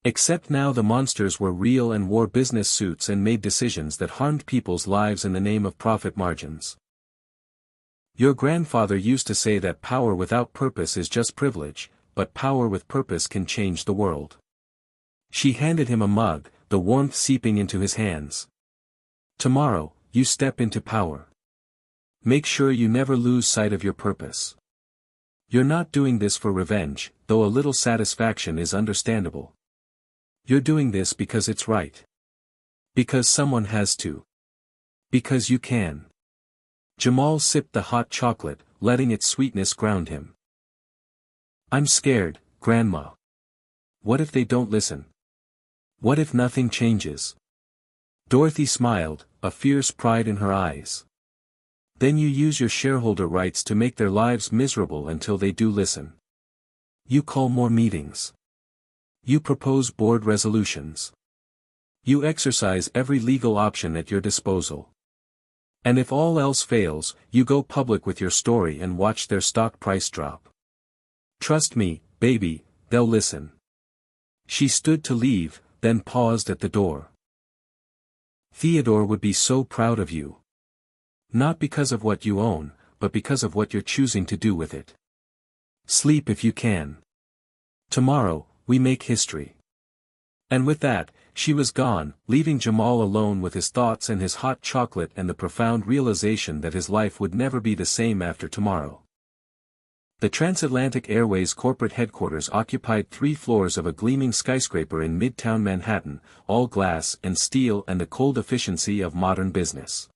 Except now the monsters were real and wore business suits and made decisions that harmed people's lives in the name of profit margins. Your grandfather used to say that power without purpose is just privilege, but power with purpose can change the world. She handed him a mug, the warmth seeping into his hands. Tomorrow, you step into power. Make sure you never lose sight of your purpose. You're not doing this for revenge, though a little satisfaction is understandable. You're doing this because it's right. Because someone has to. Because you can. Jamal sipped the hot chocolate, letting its sweetness ground him. I'm scared, Grandma. What if they don't listen? What if nothing changes? Dorothy smiled, a fierce pride in her eyes. Then you use your shareholder rights to make their lives miserable until they do listen. You call more meetings. You propose board resolutions. You exercise every legal option at your disposal. And if all else fails, you go public with your story and watch their stock price drop. Trust me, baby, they'll listen. She stood to leave, then paused at the door. Theodore would be so proud of you. Not because of what you own, but because of what you're choosing to do with it. Sleep if you can. Tomorrow, we make history. And with that, She was gone, leaving Jamal alone with his thoughts and his hot chocolate and the profound realization that his life would never be the same after tomorrow. The Transatlantic Airways corporate headquarters occupied 3 floors of a gleaming skyscraper in Midtown Manhattan, all glass and steel and the cold efficiency of modern business.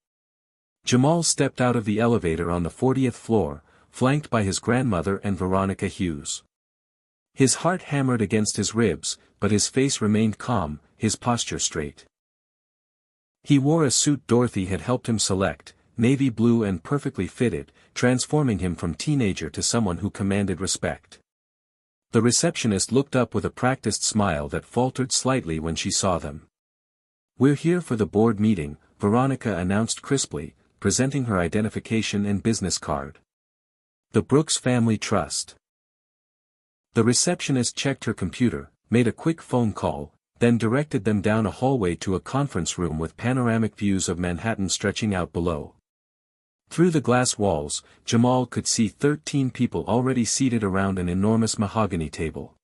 Jamal stepped out of the elevator on the 40th floor, flanked by his grandmother and Veronica Hughes. His heart hammered against his ribs, but his face remained calm, his posture straight. He wore a suit Dorothy had helped him select, navy blue and perfectly fitted, transforming him from teenager to someone who commanded respect. The receptionist looked up with a practiced smile that faltered slightly when she saw them. "We're here for the board meeting," Veronica announced crisply, presenting her identification and business card. "The Brooks Family Trust." The receptionist checked her computer, made a quick phone call, then directed them down a hallway to a conference room with panoramic views of Manhattan stretching out below. Through the glass walls, Jamal could see 13 people already seated around an enormous mahogany table.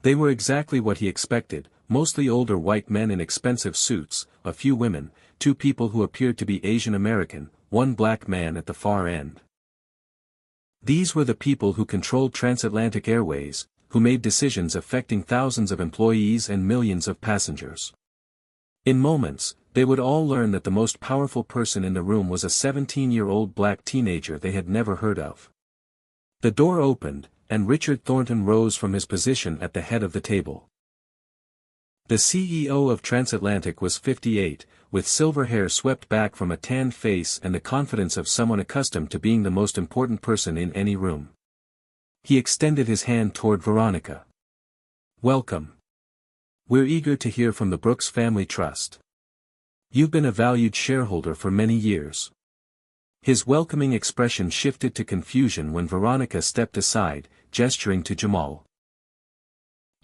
They were exactly what he expected, mostly older white men in expensive suits, a few women, 2 people who appeared to be Asian American, 1 black man at the far end. These were the people who controlled Transatlantic Airways, who made decisions affecting thousands of employees and millions of passengers. In moments, they would all learn that the most powerful person in the room was a 17-year-old black teenager they had never heard of. The door opened, and Richard Thornton rose from his position at the head of the table. The CEO of Transatlantic was 58, with silver hair swept back from a tanned face and the confidence of someone accustomed to being the most important person in any room. He extended his hand toward Veronica. "Welcome. We're eager to hear from the Brooks Family Trust. You've been a valued shareholder for many years." His welcoming expression shifted to confusion when Veronica stepped aside, gesturing to Jamal.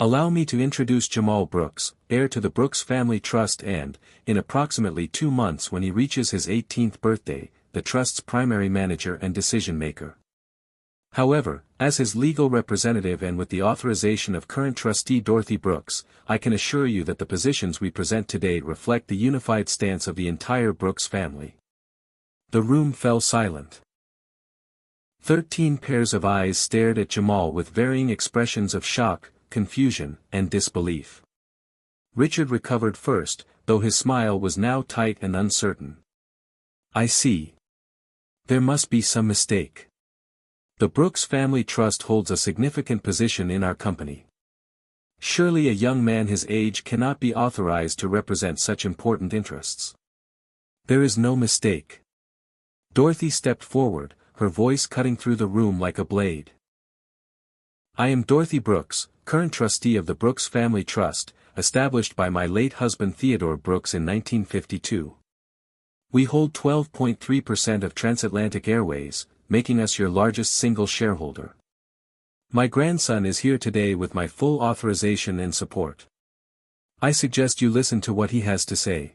"Allow me to introduce Jamal Brooks, heir to the Brooks Family Trust and, in approximately 2 months when he reaches his 18th birthday, the trust's primary manager and decision-maker. However, as his legal representative and with the authorization of current trustee Dorothy Brooks, I can assure you that the positions we present today reflect the unified stance of the entire Brooks family." The room fell silent. 13 pairs of eyes stared at Jamal with varying expressions of shock, confusion, and disbelief. Richard recovered first, though his smile was now tight and uncertain. "I see. There must be some mistake. The Brooks Family Trust holds a significant position in our company. Surely a young man his age cannot be authorized to represent such important interests." "There is no mistake." Dorothy stepped forward, her voice cutting through the room like a blade. "I am Dorothy Brooks, current trustee of the Brooks Family Trust, established by my late husband Theodore Brooks in 1952. We hold 12.3% of Transatlantic Airways, making us your largest single shareholder. My grandson is here today with my full authorization and support. I suggest you listen to what he has to say."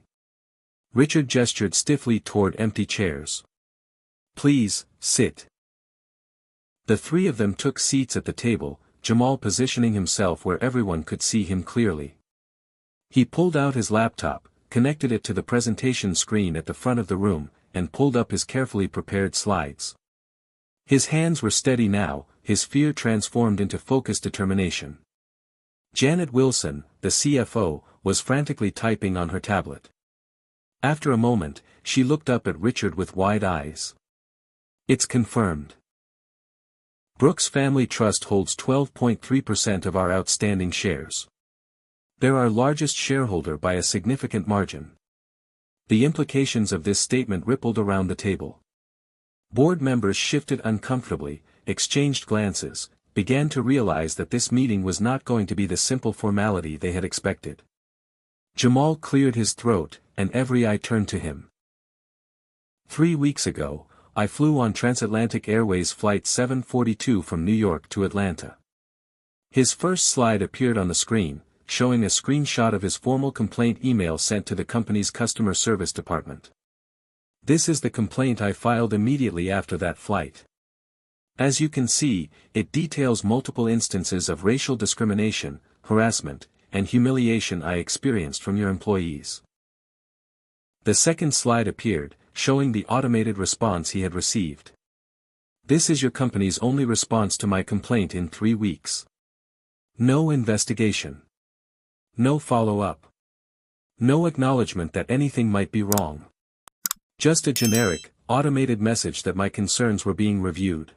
Richard gestured stiffly toward empty chairs. "Please, sit." The 3 of them took seats at the table, Jamal positioning himself where everyone could see him clearly. He pulled out his laptop, connected it to the presentation screen at the front of the room, and pulled up his carefully prepared slides. His hands were steady now, his fear transformed into focused determination. Janet Wilson, the CFO, was frantically typing on her tablet. After a moment, she looked up at Richard with wide eyes. "It's confirmed. Brooks Family Trust holds 12.3% of our outstanding shares. They're our largest shareholder by a significant margin." The implications of this statement rippled around the table. Board members shifted uncomfortably, exchanged glances, began to realize that this meeting was not going to be the simple formality they had expected. Jamal cleared his throat, and every eye turned to him. 3 weeks ago, I flew on Transatlantic Airways Flight 742 from New York to Atlanta. His first slide appeared on the screen, showing a screenshot of his formal complaint email sent to the company's customer service department. "This is the complaint I filed immediately after that flight. As you can see, it details multiple instances of racial discrimination, harassment, and humiliation I experienced from your employees. The second slide appeared, showing the automated response he had received. This is your company's only response to my complaint in 3 weeks. No investigation. No follow-up. No acknowledgement that anything might be wrong. Just a generic, automated message that my concerns were being reviewed.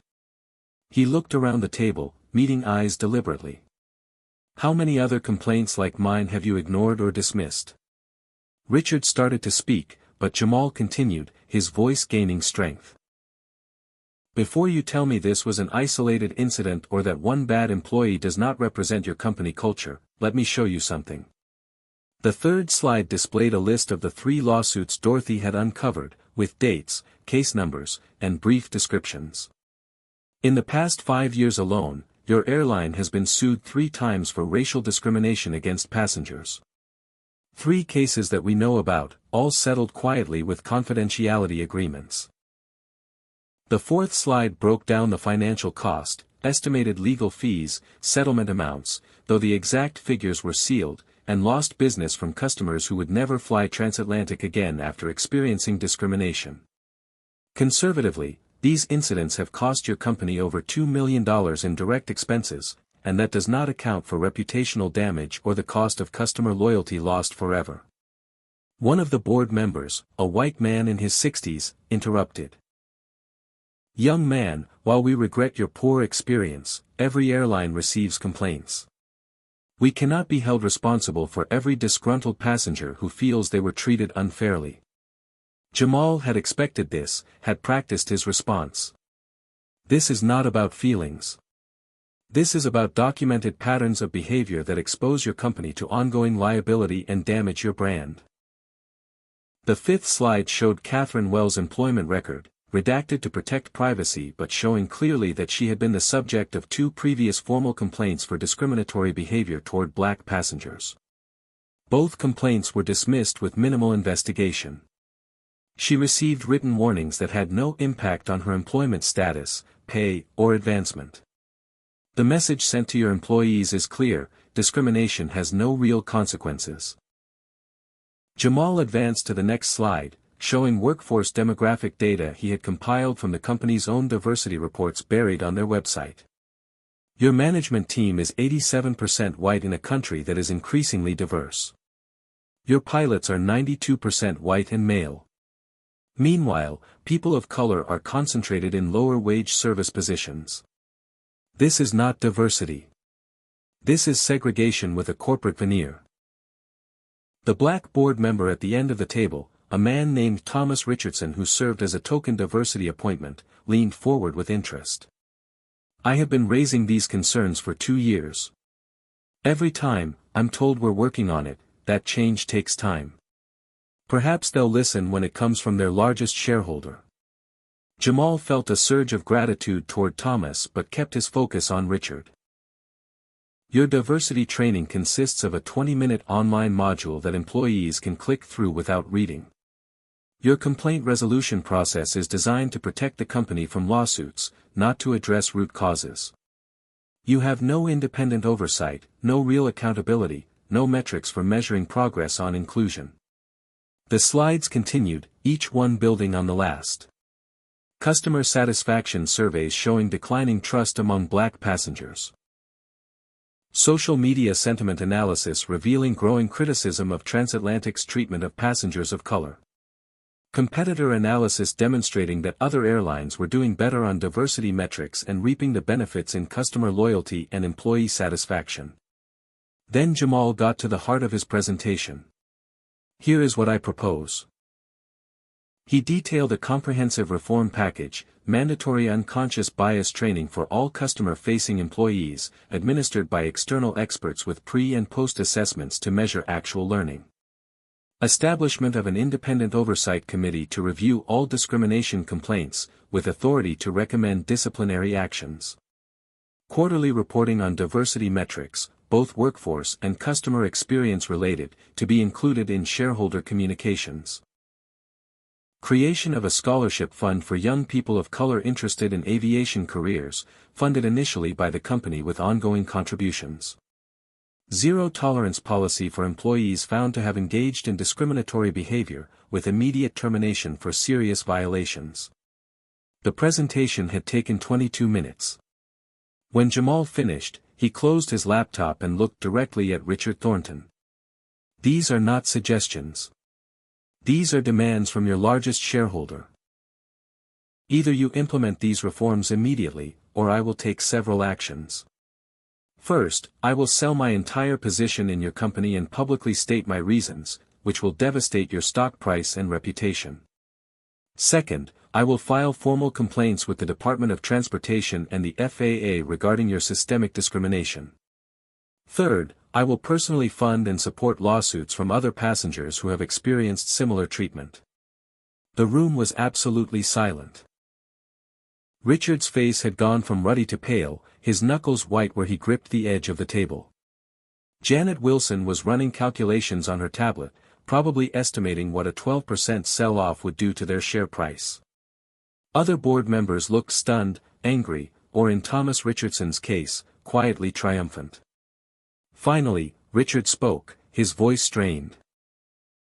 He looked around the table, meeting eyes deliberately. How many other complaints like mine have you ignored or dismissed? Richard started to speak, but Jamal continued, his voice gaining strength. Before you tell me this was an isolated incident or that one bad employee does not represent your company culture, let me show you something. The third slide displayed a list of the 3 lawsuits Dorothy had uncovered, with dates, case numbers, and brief descriptions. In the past 5 years alone, your airline has been sued 3 times for racial discrimination against passengers. 3 cases that we know about, all settled quietly with confidentiality agreements. The fourth slide broke down the financial cost, estimated legal fees, settlement amounts, though the exact figures were sealed, and lost business from customers who would never fly transatlantic again after experiencing discrimination. Conservatively, these incidents have cost your company over $2 million in direct expenses, and that does not account for reputational damage or the cost of customer loyalty lost forever. One of the board members, a white man in his 60s, interrupted. Young man, while we regret your poor experience, every airline receives complaints. We cannot be held responsible for every disgruntled passenger who feels they were treated unfairly. Jamal had expected this, had practiced his response. This is not about feelings. This is about documented patterns of behavior that expose your company to ongoing liability and damage your brand. The fifth slide showed Catherine Wells' employment record, redacted to protect privacy but showing clearly that she had been the subject of 2 previous formal complaints for discriminatory behavior toward black passengers. Both complaints were dismissed with minimal investigation. She received written warnings that had no impact on her employment status, pay, or advancement. The message sent to your employees is clear: discrimination has no real consequences. Jamal advanced to the next slide, showing workforce demographic data he had compiled from the company's own diversity reports buried on their website. Your management team is 87% white in a country that is increasingly diverse. Your pilots are 92% white and male. Meanwhile, people of color are concentrated in lower-wage service positions. This is not diversity. This is segregation with a corporate veneer. The black board member at the end of the table, a man named Thomas Richardson who served as a token diversity appointment, leaned forward with interest. I have been raising these concerns for 2 years. Every time, I'm told we're working on it, that change takes time. Perhaps they'll listen when it comes from their largest shareholder. Jamal felt a surge of gratitude toward Thomas but kept his focus on Richard. Your diversity training consists of a 20-minute online module that employees can click through without reading. Your complaint resolution process is designed to protect the company from lawsuits, not to address root causes. You have no independent oversight, no real accountability, no metrics for measuring progress on inclusion. The slides continued, each one building on the last. Customer satisfaction surveys showing declining trust among black passengers. Social media sentiment analysis revealing growing criticism of transatlantic's treatment of passengers of color. Competitor analysis demonstrating that other airlines were doing better on diversity metrics and reaping the benefits in customer loyalty and employee satisfaction. Then Jamal got to the heart of his presentation. Here is what I propose. He detailed a comprehensive reform package, mandatory unconscious bias training for all customer-facing employees, administered by external experts with pre- and post-assessments to measure actual learning. Establishment of an independent oversight committee to review all discrimination complaints, with authority to recommend disciplinary actions. Quarterly reporting on diversity metrics, both workforce and customer experience related, to be included in shareholder communications. Creation of a scholarship fund for young people of color interested in aviation careers, funded initially by the company with ongoing contributions. Zero tolerance policy for employees found to have engaged in discriminatory behavior, with immediate termination for serious violations. The presentation had taken 22 minutes. When Jamal finished, he closed his laptop and looked directly at Richard Thornton. These are not suggestions. These are demands from your largest shareholder. Either you implement these reforms immediately, or I will take several actions. First, I will sell my entire position in your company and publicly state my reasons, which will devastate your stock price and reputation. Second, I will file formal complaints with the Department of Transportation and the FAA regarding your systemic discrimination. Third, I will personally fund and support lawsuits from other passengers who have experienced similar treatment. The room was absolutely silent. Richard's face had gone from ruddy to pale, his knuckles white where he gripped the edge of the table. Janet Wilson was running calculations on her tablet, probably estimating what a 12% sell-off would do to their share price. Other board members looked stunned, angry, or in Thomas Richardson's case, quietly triumphant. Finally, Richard spoke, his voice strained.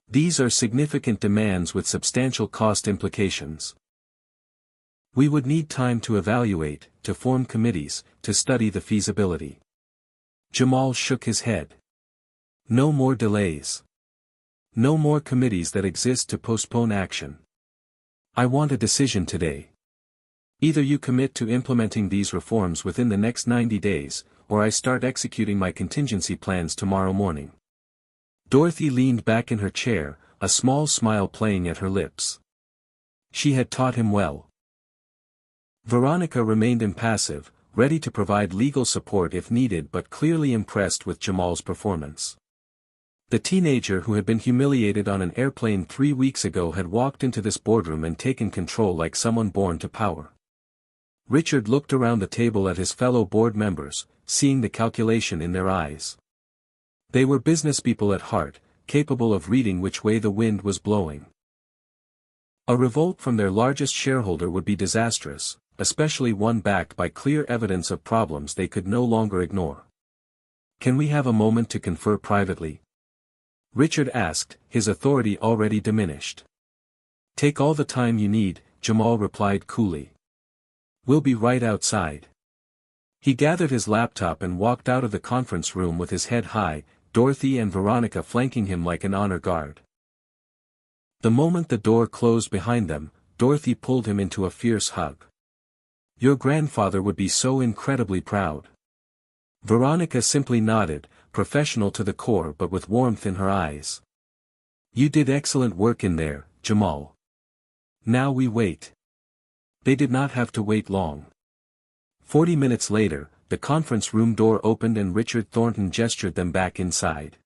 These are significant demands with substantial cost implications. We would need time to evaluate, to form committees, to study the feasibility. Jamal shook his head. No more delays. No more committees that exist to postpone action. I want a decision today. Either you commit to implementing these reforms within the next 90 days, or I start executing my contingency plans tomorrow morning. Dorothy leaned back in her chair, a small smile playing at her lips. She had taught him well. Veronica remained impassive, ready to provide legal support if needed but clearly impressed with Jamal's performance. The teenager who had been humiliated on an airplane 3 weeks ago had walked into this boardroom and taken control like someone born to power. Richard looked around the table at his fellow board members, seeing the calculation in their eyes. They were businesspeople at heart, capable of reading which way the wind was blowing. A revolt from their largest shareholder would be disastrous, especially one backed by clear evidence of problems they could no longer ignore. Can we have a moment to confer privately? Richard asked, his authority already diminished. Take all the time you need, Jamal replied coolly. We'll be right outside. He gathered his laptop and walked out of the conference room with his head high, Dorothy and Veronica flanking him like an honor guard. The moment the door closed behind them, Dorothy pulled him into a fierce hug. Your grandfather would be so incredibly proud. Veronica simply nodded, professional to the core but with warmth in her eyes. You did excellent work in there, Jamal. Now we wait. They did not have to wait long. 40 minutes later, the conference room door opened and Richard Thornton gestured them back inside.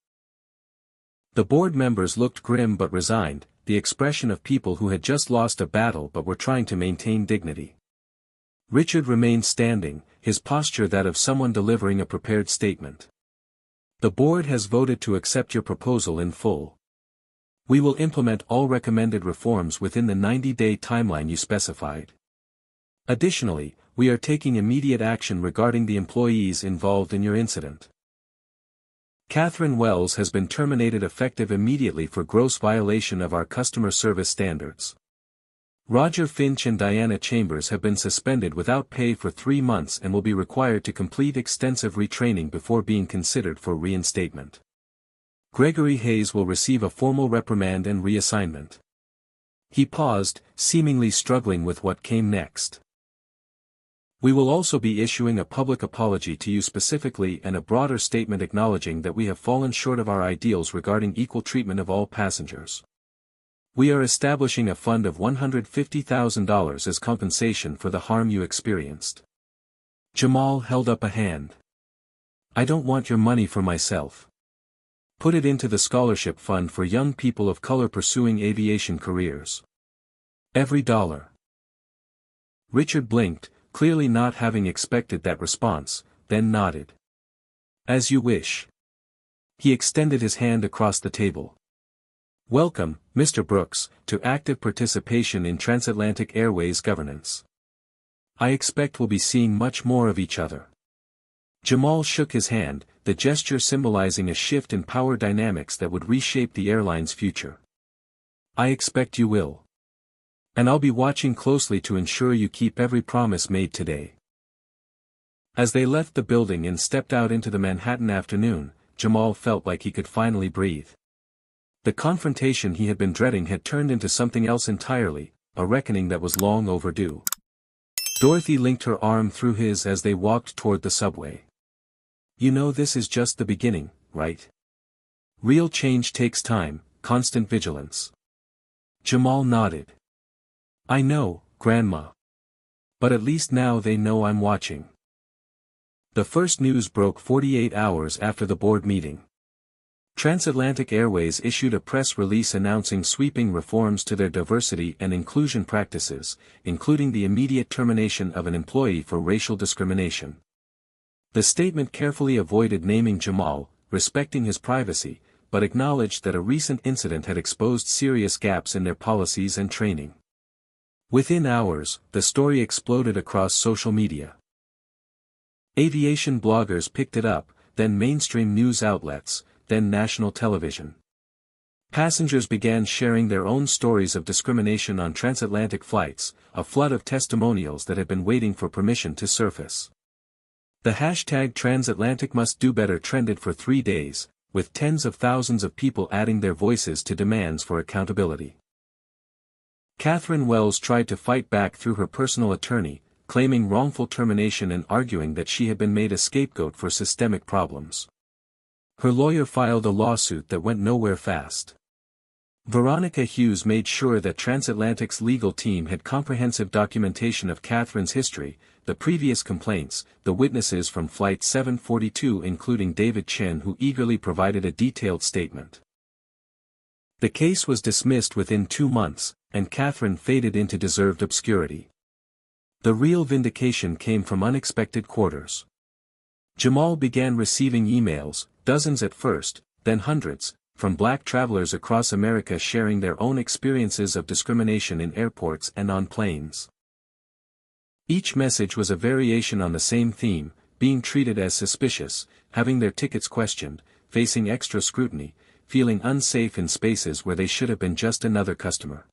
The board members looked grim but resigned, the expression of people who had just lost a battle but were trying to maintain dignity. Richard remained standing, his posture that of someone delivering a prepared statement. The board has voted to accept your proposal in full. We will implement all recommended reforms within the 90-day timeline you specified. Additionally, we are taking immediate action regarding the employees involved in your incident. Catherine Wells has been terminated effective immediately for gross violation of our customer service standards. Roger Finch and Diana Chambers have been suspended without pay for 3 months and will be required to complete extensive retraining before being considered for reinstatement. Gregory Hayes will receive a formal reprimand and reassignment. He paused, seemingly struggling with what came next. We will also be issuing a public apology to you specifically and a broader statement acknowledging that we have fallen short of our ideals regarding equal treatment of all passengers. We are establishing a fund of $150,000 as compensation for the harm you experienced. Jamal held up a hand. I don't want your money for myself. Put it into the scholarship fund for young people of color pursuing aviation careers. Every dollar. Richard blinked, clearly not having expected that response, then nodded. As you wish. He extended his hand across the table. Welcome, Mr. Brooks, to active participation in transatlantic airways governance. I expect we'll be seeing much more of each other. Jamal shook his hand, the gesture symbolizing a shift in power dynamics that would reshape the airline's future. I expect you will. And I'll be watching closely to ensure you keep every promise made today. As they left the building and stepped out into the Manhattan afternoon, Jamal felt like he could finally breathe. The confrontation he had been dreading had turned into something else entirely, a reckoning that was long overdue. Dorothy linked her arm through his as they walked toward the subway. You know this is just the beginning, right? Real change takes time, constant vigilance. Jamal nodded. I know, Grandma. But at least now they know I'm watching. The first news broke 48 hours after the board meeting. Transatlantic Airways issued a press release announcing sweeping reforms to their diversity and inclusion practices, including the immediate termination of an employee for racial discrimination. The statement carefully avoided naming Jamal, respecting his privacy, but acknowledged that a recent incident had exposed serious gaps in their policies and training. Within hours, the story exploded across social media. Aviation bloggers picked it up, then mainstream news outlets, then national television. Passengers began sharing their own stories of discrimination on transatlantic flights, a flood of testimonials that had been waiting for permission to surface. The hashtag Transatlantic Must Do Better trended for 3 days, with tens of thousands of people adding their voices to demands for accountability. Catherine Wells tried to fight back through her personal attorney, claiming wrongful termination and arguing that she had been made a scapegoat for systemic problems. Her lawyer filed a lawsuit that went nowhere fast. Veronica Hughes made sure that Transatlantic's legal team had comprehensive documentation of Catherine's history, the previous complaints, the witnesses from Flight 742 including David Chin who eagerly provided a detailed statement. The case was dismissed within 2 months, and Catherine faded into deserved obscurity. The real vindication came from unexpected quarters. Jamal began receiving emails, dozens at first, then hundreds, from black travelers across America sharing their own experiences of discrimination in airports and on planes. Each message was a variation on the same theme, being treated as suspicious, having their tickets questioned, facing extra scrutiny, feeling unsafe in spaces where they should have been just another customer.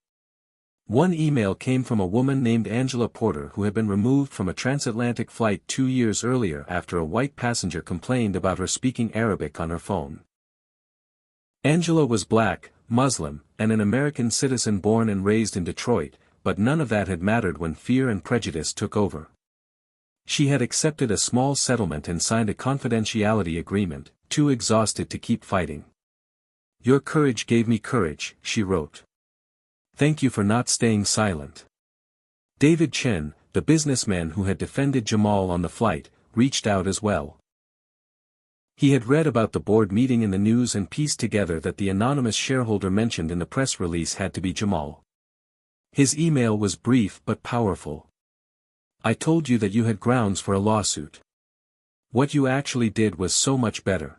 One email came from a woman named Angela Porter who had been removed from a transatlantic flight 2 years earlier after a white passenger complained about her speaking Arabic on her phone. Angela was black, Muslim, and an American citizen born and raised in Detroit, but none of that had mattered when fear and prejudice took over. She had accepted a small settlement and signed a confidentiality agreement, too exhausted to keep fighting. Your courage gave me courage, she wrote. Thank you for not staying silent. David Chen, the businessman who had defended Jamal on the flight, reached out as well. He had read about the board meeting in the news and pieced together that the anonymous shareholder mentioned in the press release had to be Jamal. His email was brief but powerful. I told you that you had grounds for a lawsuit. What you actually did was so much better.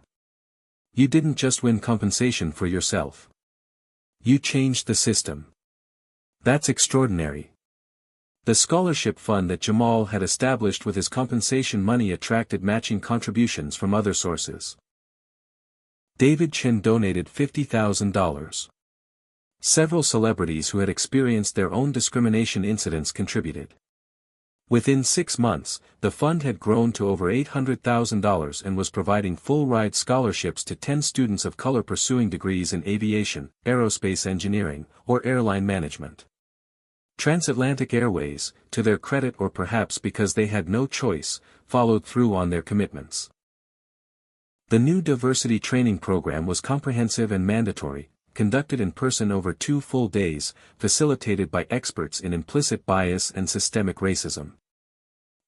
You didn't just win compensation for yourself. You changed the system. That's extraordinary. The scholarship fund that Jamal had established with his compensation money attracted matching contributions from other sources. David Chin donated $50,000. Several celebrities who had experienced their own discrimination incidents contributed. Within 6 months, the fund had grown to over $800,000 and was providing full-ride scholarships to 10 students of color pursuing degrees in aviation, aerospace engineering, or airline management. Transatlantic Airways, to their credit or perhaps because they had no choice, followed through on their commitments. The new diversity training program was comprehensive and mandatory, conducted in person over 2 full days, facilitated by experts in implicit bias and systemic racism.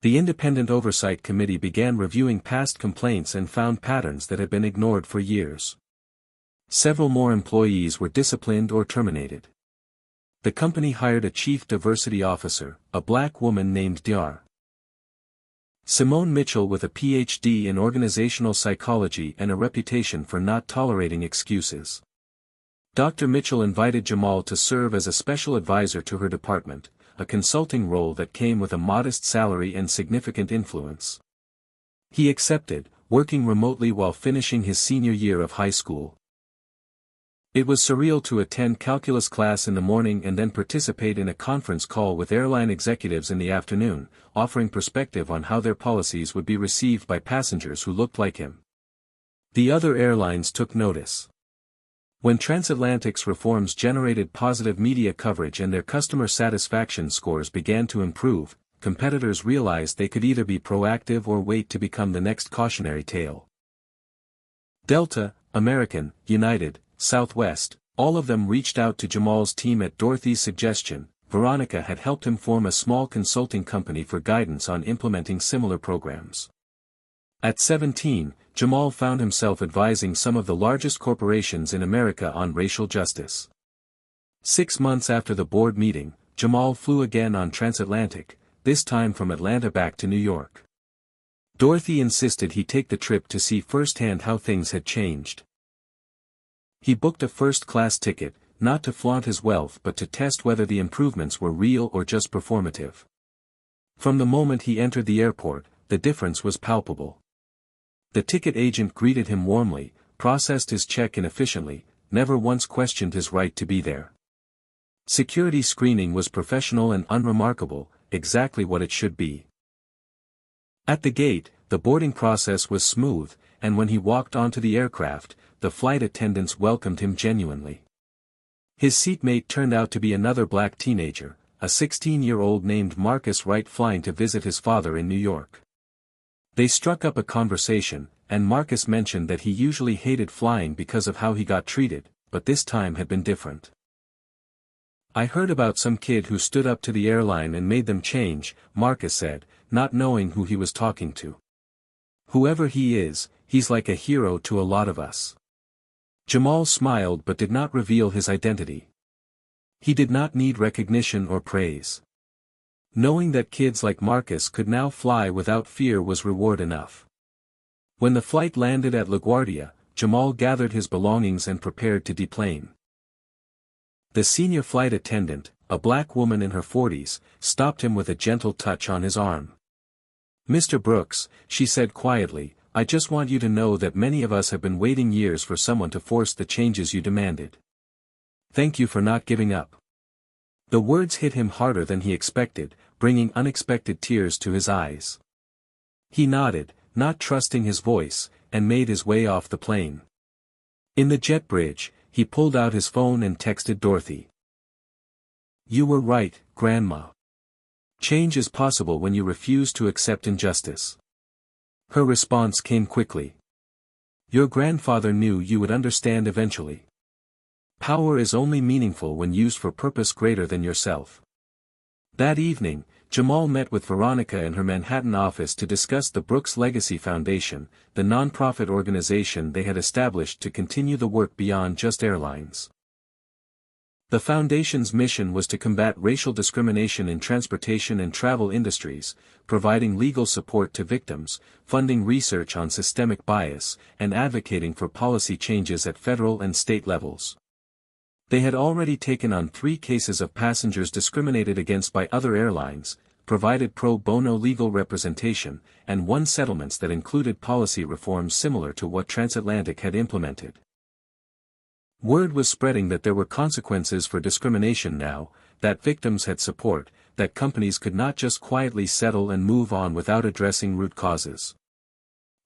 The Independent Oversight Committee began reviewing past complaints and found patterns that had been ignored for years. Several more employees were disciplined or terminated. The company hired a chief diversity officer, a black woman named Dr. Simone Mitchell with a Ph.D. in organizational psychology and a reputation for not tolerating excuses. Dr. Mitchell invited Jamal to serve as a special advisor to her department, a consulting role that came with a modest salary and significant influence. He accepted, working remotely while finishing his senior year of high school. It was surreal to attend calculus class in the morning and then participate in a conference call with airline executives in the afternoon, offering perspective on how their policies would be received by passengers who looked like him. The other airlines took notice. When Transatlantic's reforms generated positive media coverage and their customer satisfaction scores began to improve, competitors realized they could either be proactive or wait to become the next cautionary tale. Delta, American, United, Southwest, all of them reached out to Jamal's team at Dorothy's suggestion. Veronica had helped him form a small consulting company for guidance on implementing similar programs. At 17, Jamal found himself advising some of the largest corporations in America on racial justice. 6 months after the board meeting, Jamal flew again on Transatlantic, this time from Atlanta back to New York. Dorothy insisted he take the trip to see firsthand how things had changed. He booked a first-class ticket, not to flaunt his wealth but to test whether the improvements were real or just performative. From the moment he entered the airport, the difference was palpable. The ticket agent greeted him warmly, processed his check-in efficiently, never once questioned his right to be there. Security screening was professional and unremarkable, exactly what it should be. At the gate, the boarding process was smooth, and when he walked onto the aircraft, the flight attendants welcomed him genuinely. His seatmate turned out to be another black teenager, a 16-year-old named Marcus Wright flying to visit his father in New York. They struck up a conversation, and Marcus mentioned that he usually hated flying because of how he got treated, but this time had been different. "I heard about some kid who stood up to the airline and made them change," Marcus said, not knowing who he was talking to. "Whoever he is, he's like a hero to a lot of us." Jamal smiled but did not reveal his identity. He did not need recognition or praise. Knowing that kids like Marcus could now fly without fear was reward enough. When the flight landed at LaGuardia, Jamal gathered his belongings and prepared to deplane. The senior flight attendant, a black woman in her 40s, stopped him with a gentle touch on his arm. "Mr. Brooks," she said quietly, "I just want you to know that many of us have been waiting years for someone to force the changes you demanded. Thank you for not giving up." The words hit him harder than he expected, bringing unexpected tears to his eyes. He nodded, not trusting his voice, and made his way off the plane. In the jet bridge, he pulled out his phone and texted Dorothy. "You were right, Grandma. Change is possible when you refuse to accept injustice." Her response came quickly. "Your grandfather knew you would understand eventually. Power is only meaningful when used for purpose greater than yourself." That evening, Jamal met with Veronica in her Manhattan office to discuss the Brooks Legacy Foundation, the nonprofit organization they had established to continue the work beyond just airlines. The foundation's mission was to combat racial discrimination in transportation and travel industries, providing legal support to victims, funding research on systemic bias, and advocating for policy changes at federal and state levels. They had already taken on 3 cases of passengers discriminated against by other airlines, provided pro bono legal representation, and won settlements that included policy reforms similar to what Transatlantic had implemented. Word was spreading that there were consequences for discrimination now, that victims had support, that companies could not just quietly settle and move on without addressing root causes.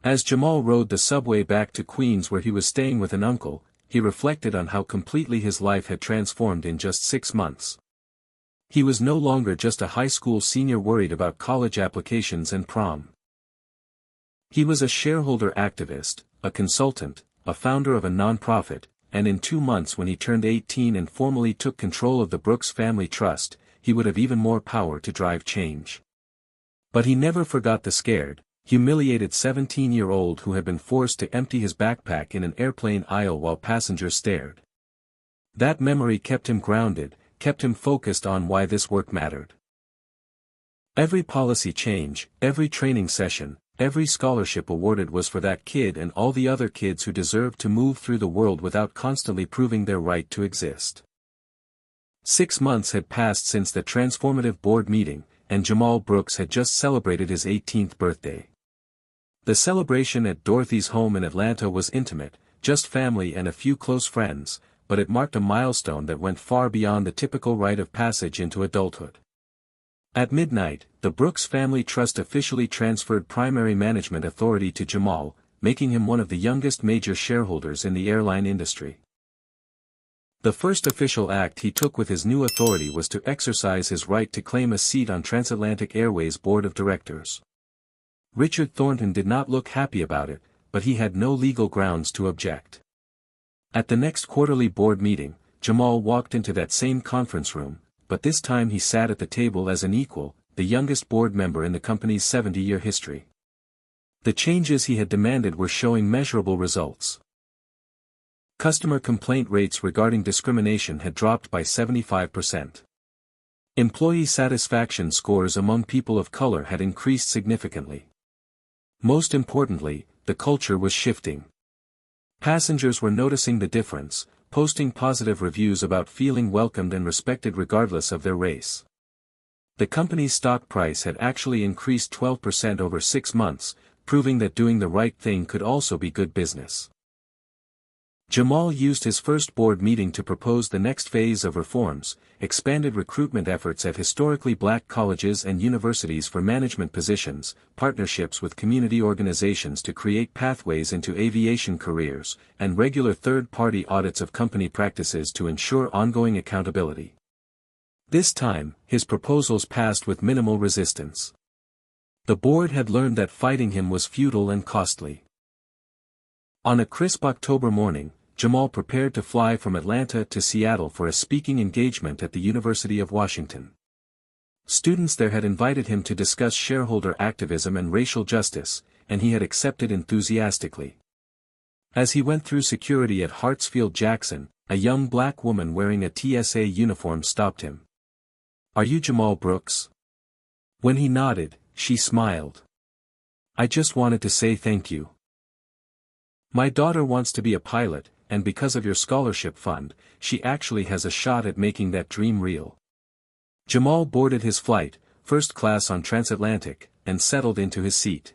As Jamal rode the subway back to Queens where he was staying with an uncle, he reflected on how completely his life had transformed in just 6 months. He was no longer just a high school senior worried about college applications and prom. He was a shareholder activist, a consultant, a founder of a nonprofit, and in 2 months when he turned 18 and formally took control of the Brooks Family Trust, he would have even more power to drive change. But he never forgot the scared, humiliated 17-year-old who had been forced to empty his backpack in an airplane aisle while passengers stared. That memory kept him grounded, kept him focused on why this work mattered. Every policy change, every training session, every scholarship awarded was for that kid and all the other kids who deserved to move through the world without constantly proving their right to exist. 6 months had passed since the transformative board meeting, and Jamal Brooks had just celebrated his 18th birthday. The celebration at Dorothy's home in Atlanta was intimate, just family and a few close friends, but it marked a milestone that went far beyond the typical rite of passage into adulthood. At midnight, the Brooks Family Trust officially transferred primary management authority to Jamal, making him one of the youngest major shareholders in the airline industry. The first official act he took with his new authority was to exercise his right to claim a seat on Transatlantic Airways' board of directors. Richard Thornton did not look happy about it, but he had no legal grounds to object. At the next quarterly board meeting, Jamal walked into that same conference room, but this time he sat at the table as an equal, the youngest board member in the company's 70-year history. The changes he had demanded were showing measurable results. Customer complaint rates regarding discrimination had dropped by 75%. Employee satisfaction scores among people of color had increased significantly. Most importantly, the culture was shifting. Passengers were noticing the difference, posting positive reviews about feeling welcomed and respected regardless of their race. The company's stock price had actually increased 12% over 6 months, proving that doing the right thing could also be good business. Jamal used his first board meeting to propose the next phase of reforms, expanded recruitment efforts at historically black colleges and universities for management positions, partnerships with community organizations to create pathways into aviation careers, and regular third-party audits of company practices to ensure ongoing accountability. This time, his proposals passed with minimal resistance. The board had learned that fighting him was futile and costly. On a crisp October morning, Jamal prepared to fly from Atlanta to Seattle for a speaking engagement at the University of Washington. Students there had invited him to discuss shareholder activism and racial justice, and he had accepted enthusiastically. As he went through security at Hartsfield-Jackson, a young black woman wearing a TSA uniform stopped him. "Are you Jamal Brooks?" When he nodded, she smiled. "I just wanted to say thank you. My daughter wants to be a pilot, and because of your scholarship fund, she actually has a shot at making that dream real." Jamal boarded his flight, first class on Transatlantic, and settled into his seat.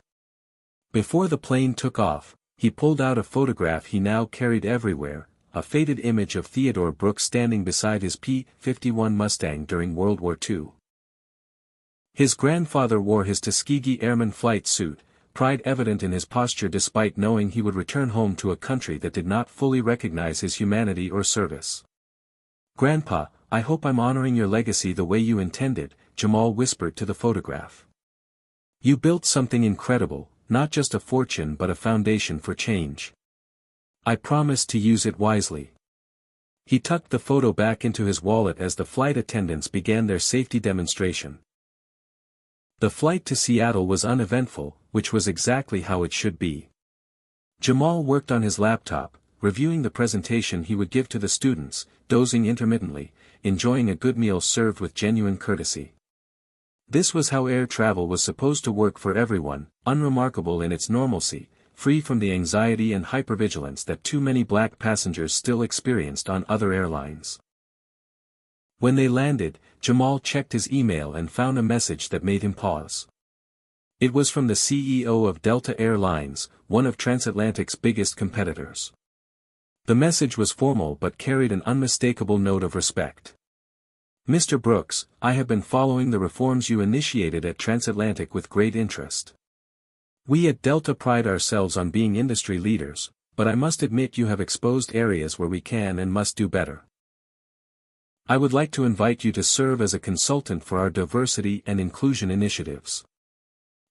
Before the plane took off, he pulled out a photograph he now carried everywhere, a faded image of Theodore Brooks standing beside his P-51 Mustang during World War II. His grandfather wore his Tuskegee Airman flight suit, pride evident in his posture despite knowing he would return home to a country that did not fully recognize his humanity or service. "Grandpa, I hope I'm honoring your legacy the way you intended," Jamal whispered to the photograph. "You built something incredible, not just a fortune but a foundation for change. I promise to use it wisely." He tucked the photo back into his wallet as the flight attendants began their safety demonstration. The flight to Seattle was uneventful, which was exactly how it should be. Jamal worked on his laptop, reviewing the presentation he would give to the students, dozing intermittently, enjoying a good meal served with genuine courtesy. This was how air travel was supposed to work for everyone, unremarkable in its normalcy, free from the anxiety and hypervigilance that too many black passengers still experienced on other airlines. When they landed, Jamal checked his email and found a message that made him pause. It was from the CEO of Delta Air Lines, one of Transatlantic's biggest competitors. The message was formal but carried an unmistakable note of respect. "Mr. Brooks, I have been following the reforms you initiated at Transatlantic with great interest. We at Delta pride ourselves on being industry leaders, but I must admit you have exposed areas where we can and must do better. I would like to invite you to serve as a consultant for our diversity and inclusion initiatives.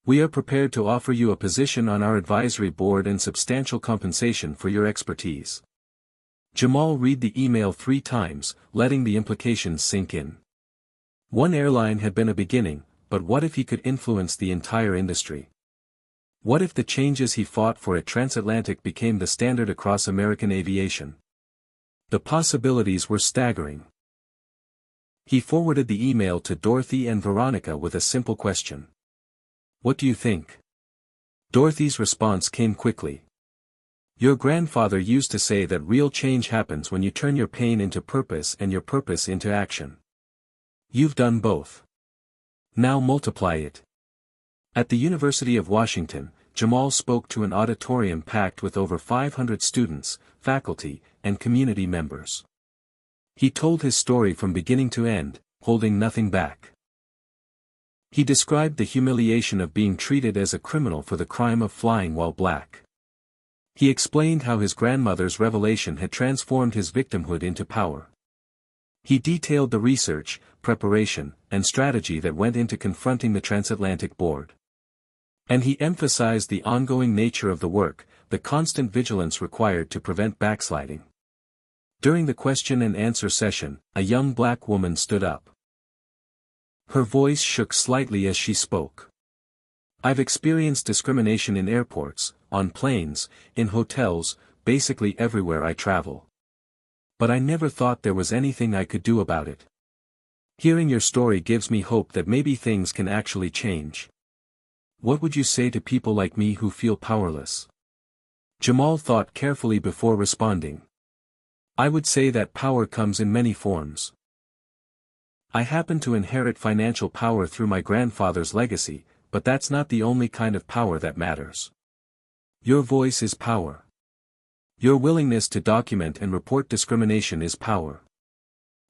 We are prepared to offer you a position on our advisory board and substantial compensation for your expertise." Jamal read the email 3 times, letting the implications sink in. One airline had been a beginning, but what if he could influence the entire industry? What if the changes he fought for at Transatlantic became the standard across American aviation? The possibilities were staggering. He forwarded the email to Dorothy and Veronica with a simple question. "What do you think?" Dorothy's response came quickly. "Your grandfather used to say that real change happens when you turn your pain into purpose and your purpose into action. You've done both. Now multiply it." At the University of Washington, Jamal spoke to an auditorium packed with over 500 students, faculty, and community members. He told his story from beginning to end, holding nothing back. He described the humiliation of being treated as a criminal for the crime of flying while black. He explained how his grandmother's revelation had transformed his victimhood into power. He detailed the research, preparation, and strategy that went into confronting the transatlantic board. And he emphasized the ongoing nature of the work, the constant vigilance required to prevent backsliding. During the question and answer session, a young black woman stood up. Her voice shook slightly as she spoke. I've experienced discrimination in airports, on planes, in hotels, basically everywhere I travel. But I never thought there was anything I could do about it. Hearing your story gives me hope that maybe things can actually change. What would you say to people like me who feel powerless? Jamal thought carefully before responding. I would say that power comes in many forms. I happen to inherit financial power through my grandfather's legacy, but that's not the only kind of power that matters. Your voice is power. Your willingness to document and report discrimination is power.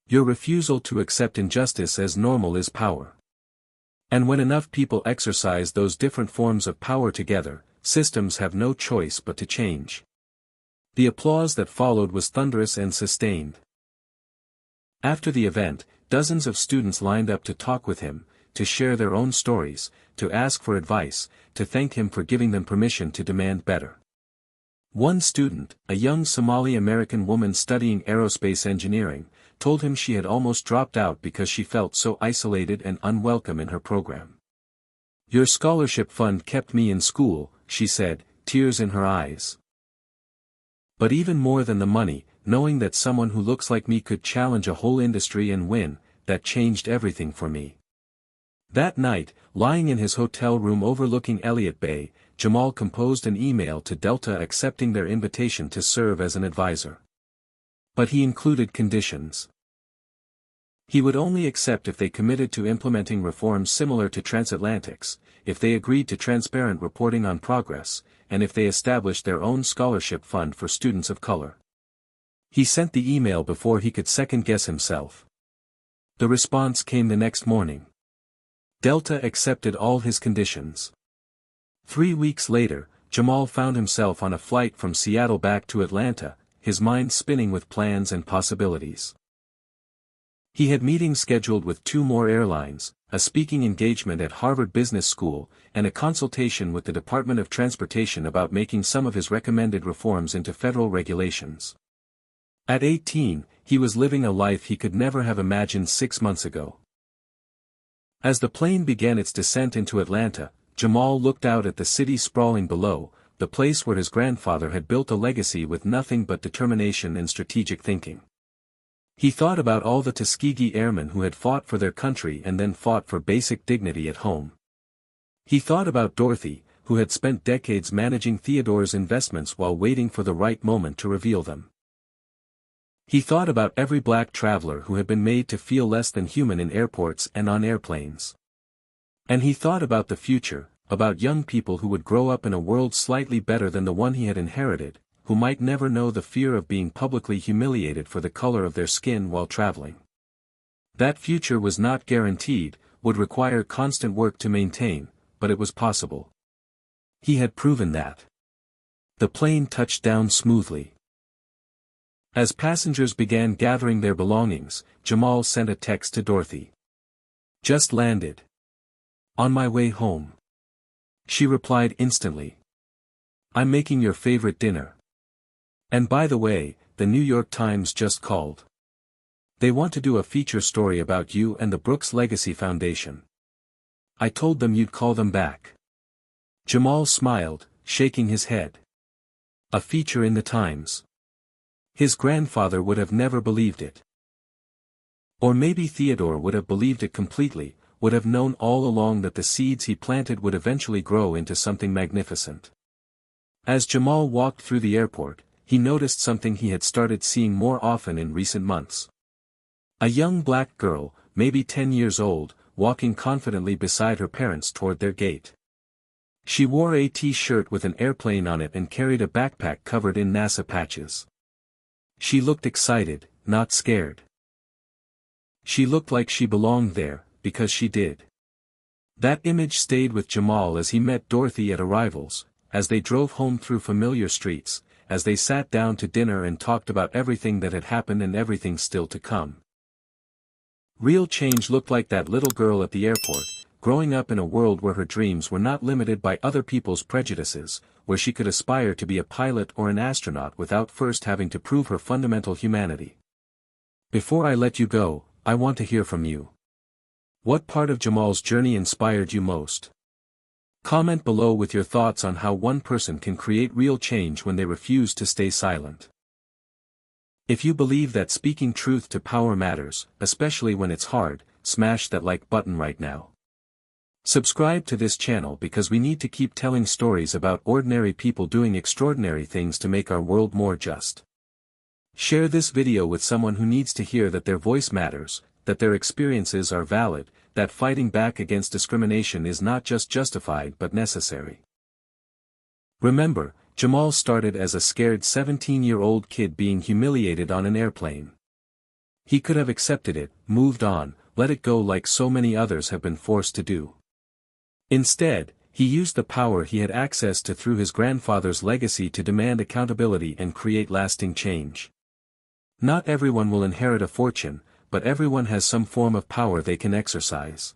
Your refusal to accept injustice as normal is power. And when enough people exercise those different forms of power together, systems have no choice but to change. The applause that followed was thunderous and sustained. After the event, dozens of students lined up to talk with him, to share their own stories, to ask for advice, to thank him for giving them permission to demand better. One student, a young Somali-American woman studying aerospace engineering, told him she had almost dropped out because she felt so isolated and unwelcome in her program. Your scholarship fund kept me in school, she said, tears in her eyes. But even more than the money, knowing that someone who looks like me could challenge a whole industry and win, that changed everything for me. That night, lying in his hotel room overlooking Elliott Bay, Jamal composed an email to Delta accepting their invitation to serve as an advisor. But he included conditions. He would only accept if they committed to implementing reforms similar to Transatlantic's, if they agreed to transparent reporting on progress, and if they established their own scholarship fund for students of color. He sent the email before he could second-guess himself. The response came the next morning. Delta accepted all his conditions. 3 weeks later, Jamal found himself on a flight from Seattle back to Atlanta, his mind spinning with plans and possibilities. He had meetings scheduled with 2 more airlines, a speaking engagement at Harvard Business School, and a consultation with the Department of Transportation about making some of his recommended reforms into federal regulations. At 18, he was living a life he could never have imagined 6 months ago. As the plane began its descent into Atlanta, Jamal looked out at the city sprawling below, the place where his grandfather had built a legacy with nothing but determination and strategic thinking. He thought about all the Tuskegee Airmen who had fought for their country and then fought for basic dignity at home. He thought about Dorothy, who had spent decades managing Theodore's investments while waiting for the right moment to reveal them. He thought about every black traveler who had been made to feel less than human in airports and on airplanes. And he thought about the future, about young people who would grow up in a world slightly better than the one he had inherited, who might never know the fear of being publicly humiliated for the color of their skin while traveling. That future was not guaranteed, would require constant work to maintain, but it was possible. He had proven that. The plane touched down smoothly. As passengers began gathering their belongings, Jamal sent a text to Dorothy. Just landed. On my way home. She replied instantly. I'm making your favorite dinner. And by the way, the New York Times just called. They want to do a feature story about you and the Brooks Legacy Foundation. I told them you'd call them back. Jamal smiled, shaking his head. A feature in the Times. His grandfather would have never believed it. Or maybe Theodore would have believed it completely, would have known all along that the seeds he planted would eventually grow into something magnificent. As Jamal walked through the airport, he noticed something he had started seeing more often in recent months. A young black girl, maybe 10 years old, walking confidently beside her parents toward their gate. She wore a t-shirt with an airplane on it and carried a backpack covered in NASA patches. She looked excited, not scared. She looked like she belonged there, because she did. That image stayed with Jamal as he met Dorothy at arrivals, as they drove home through familiar streets, as they sat down to dinner and talked about everything that had happened and everything still to come. Real change looked like that little girl at the airport, growing up in a world where her dreams were not limited by other people's prejudices, where she could aspire to be a pilot or an astronaut without first having to prove her fundamental humanity. Before I let you go, I want to hear from you. What part of Jamal's journey inspired you most? Comment below with your thoughts on how one person can create real change when they refuse to stay silent. If you believe that speaking truth to power matters, especially when it's hard, smash that like button right now. Subscribe to this channel because we need to keep telling stories about ordinary people doing extraordinary things to make our world more just. Share this video with someone who needs to hear that their voice matters, that their experiences are valid, that fighting back against discrimination is not just justified but necessary. Remember, Jamal started as a scared 17-year-old kid being humiliated on an airplane. He could have accepted it, moved on, let it go like so many others have been forced to do. Instead, he used the power he had access to through his grandfather's legacy to demand accountability and create lasting change. Not everyone will inherit a fortune, but everyone has some form of power they can exercise.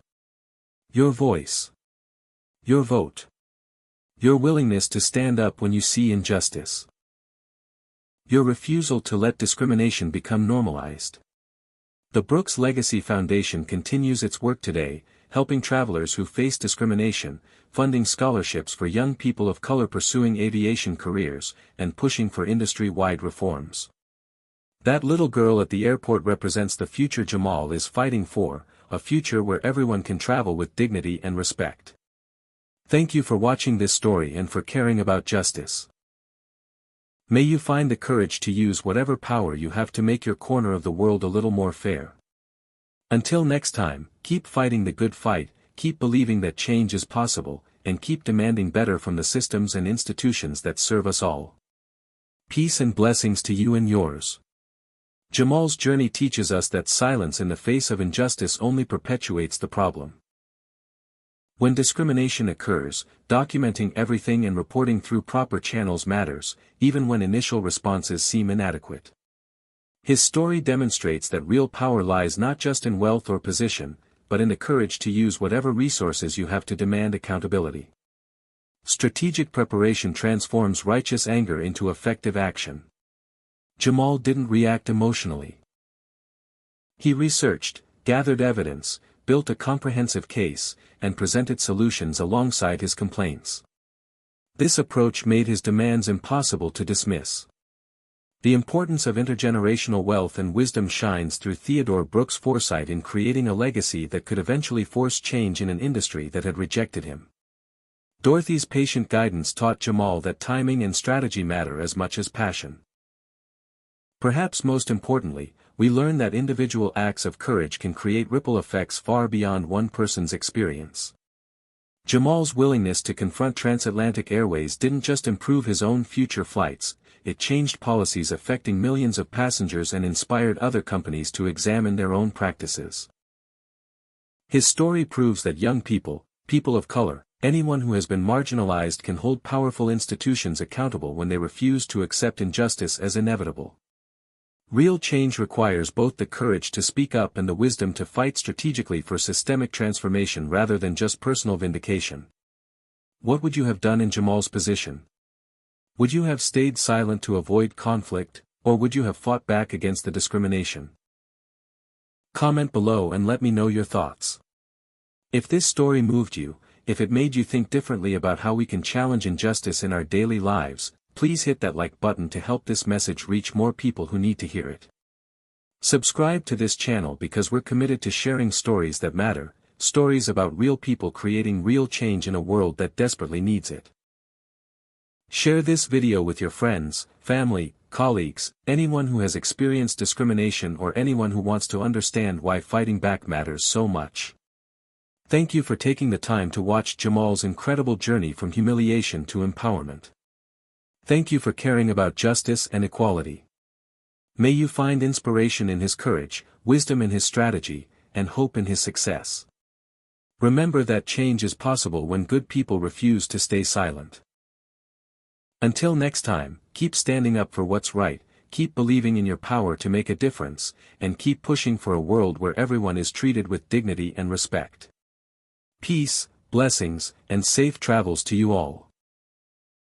Your voice. Your vote. Your willingness to stand up when you see injustice. Your refusal to let discrimination become normalized. The Brooks Legacy Foundation continues its work today, helping travelers who face discrimination, funding scholarships for young people of color pursuing aviation careers, and pushing for industry-wide reforms. That little girl at the airport represents the future Jamal is fighting for, a future where everyone can travel with dignity and respect. Thank you for watching this story and for caring about justice. May you find the courage to use whatever power you have to make your corner of the world a little more fair. Until next time, keep fighting the good fight, keep believing that change is possible, and keep demanding better from the systems and institutions that serve us all. Peace and blessings to you and yours. Jamal's journey teaches us that silence in the face of injustice only perpetuates the problem. When discrimination occurs, documenting everything and reporting through proper channels matters, even when initial responses seem inadequate. His story demonstrates that real power lies not just in wealth or position, but in the courage to use whatever resources you have to demand accountability. Strategic preparation transforms righteous anger into effective action. Jamal didn't react emotionally. He researched, gathered evidence, built a comprehensive case, and presented solutions alongside his complaints. This approach made his demands impossible to dismiss. The importance of intergenerational wealth and wisdom shines through Theodore Brooks' foresight in creating a legacy that could eventually force change in an industry that had rejected him. Dorothy's patient guidance taught Jamal that timing and strategy matter as much as passion. Perhaps most importantly, we learn that individual acts of courage can create ripple effects far beyond one person's experience. Jamal's willingness to confront transatlantic airways didn't just improve his own future flights, it changed policies affecting millions of passengers and inspired other companies to examine their own practices. His story proves that young people, people of color, anyone who has been marginalized can hold powerful institutions accountable when they refuse to accept injustice as inevitable. Real change requires both the courage to speak up and the wisdom to fight strategically for systemic transformation rather than just personal vindication. What would you have done in Jamal's position? Would you have stayed silent to avoid conflict, or would you have fought back against the discrimination? Comment below and let me know your thoughts. If this story moved you, if it made you think differently about how we can challenge injustice in our daily lives, please hit that like button to help this message reach more people who need to hear it. Subscribe to this channel because we're committed to sharing stories that matter, stories about real people creating real change in a world that desperately needs it. Share this video with your friends, family, colleagues, anyone who has experienced discrimination or anyone who wants to understand why fighting back matters so much. Thank you for taking the time to watch Jamal's incredible journey from humiliation to empowerment. Thank you for caring about justice and equality. May you find inspiration in his courage, wisdom in his strategy, and hope in his success. Remember that change is possible when good people refuse to stay silent. Until next time, keep standing up for what's right, keep believing in your power to make a difference, and keep pushing for a world where everyone is treated with dignity and respect. Peace, blessings, and safe travels to you all.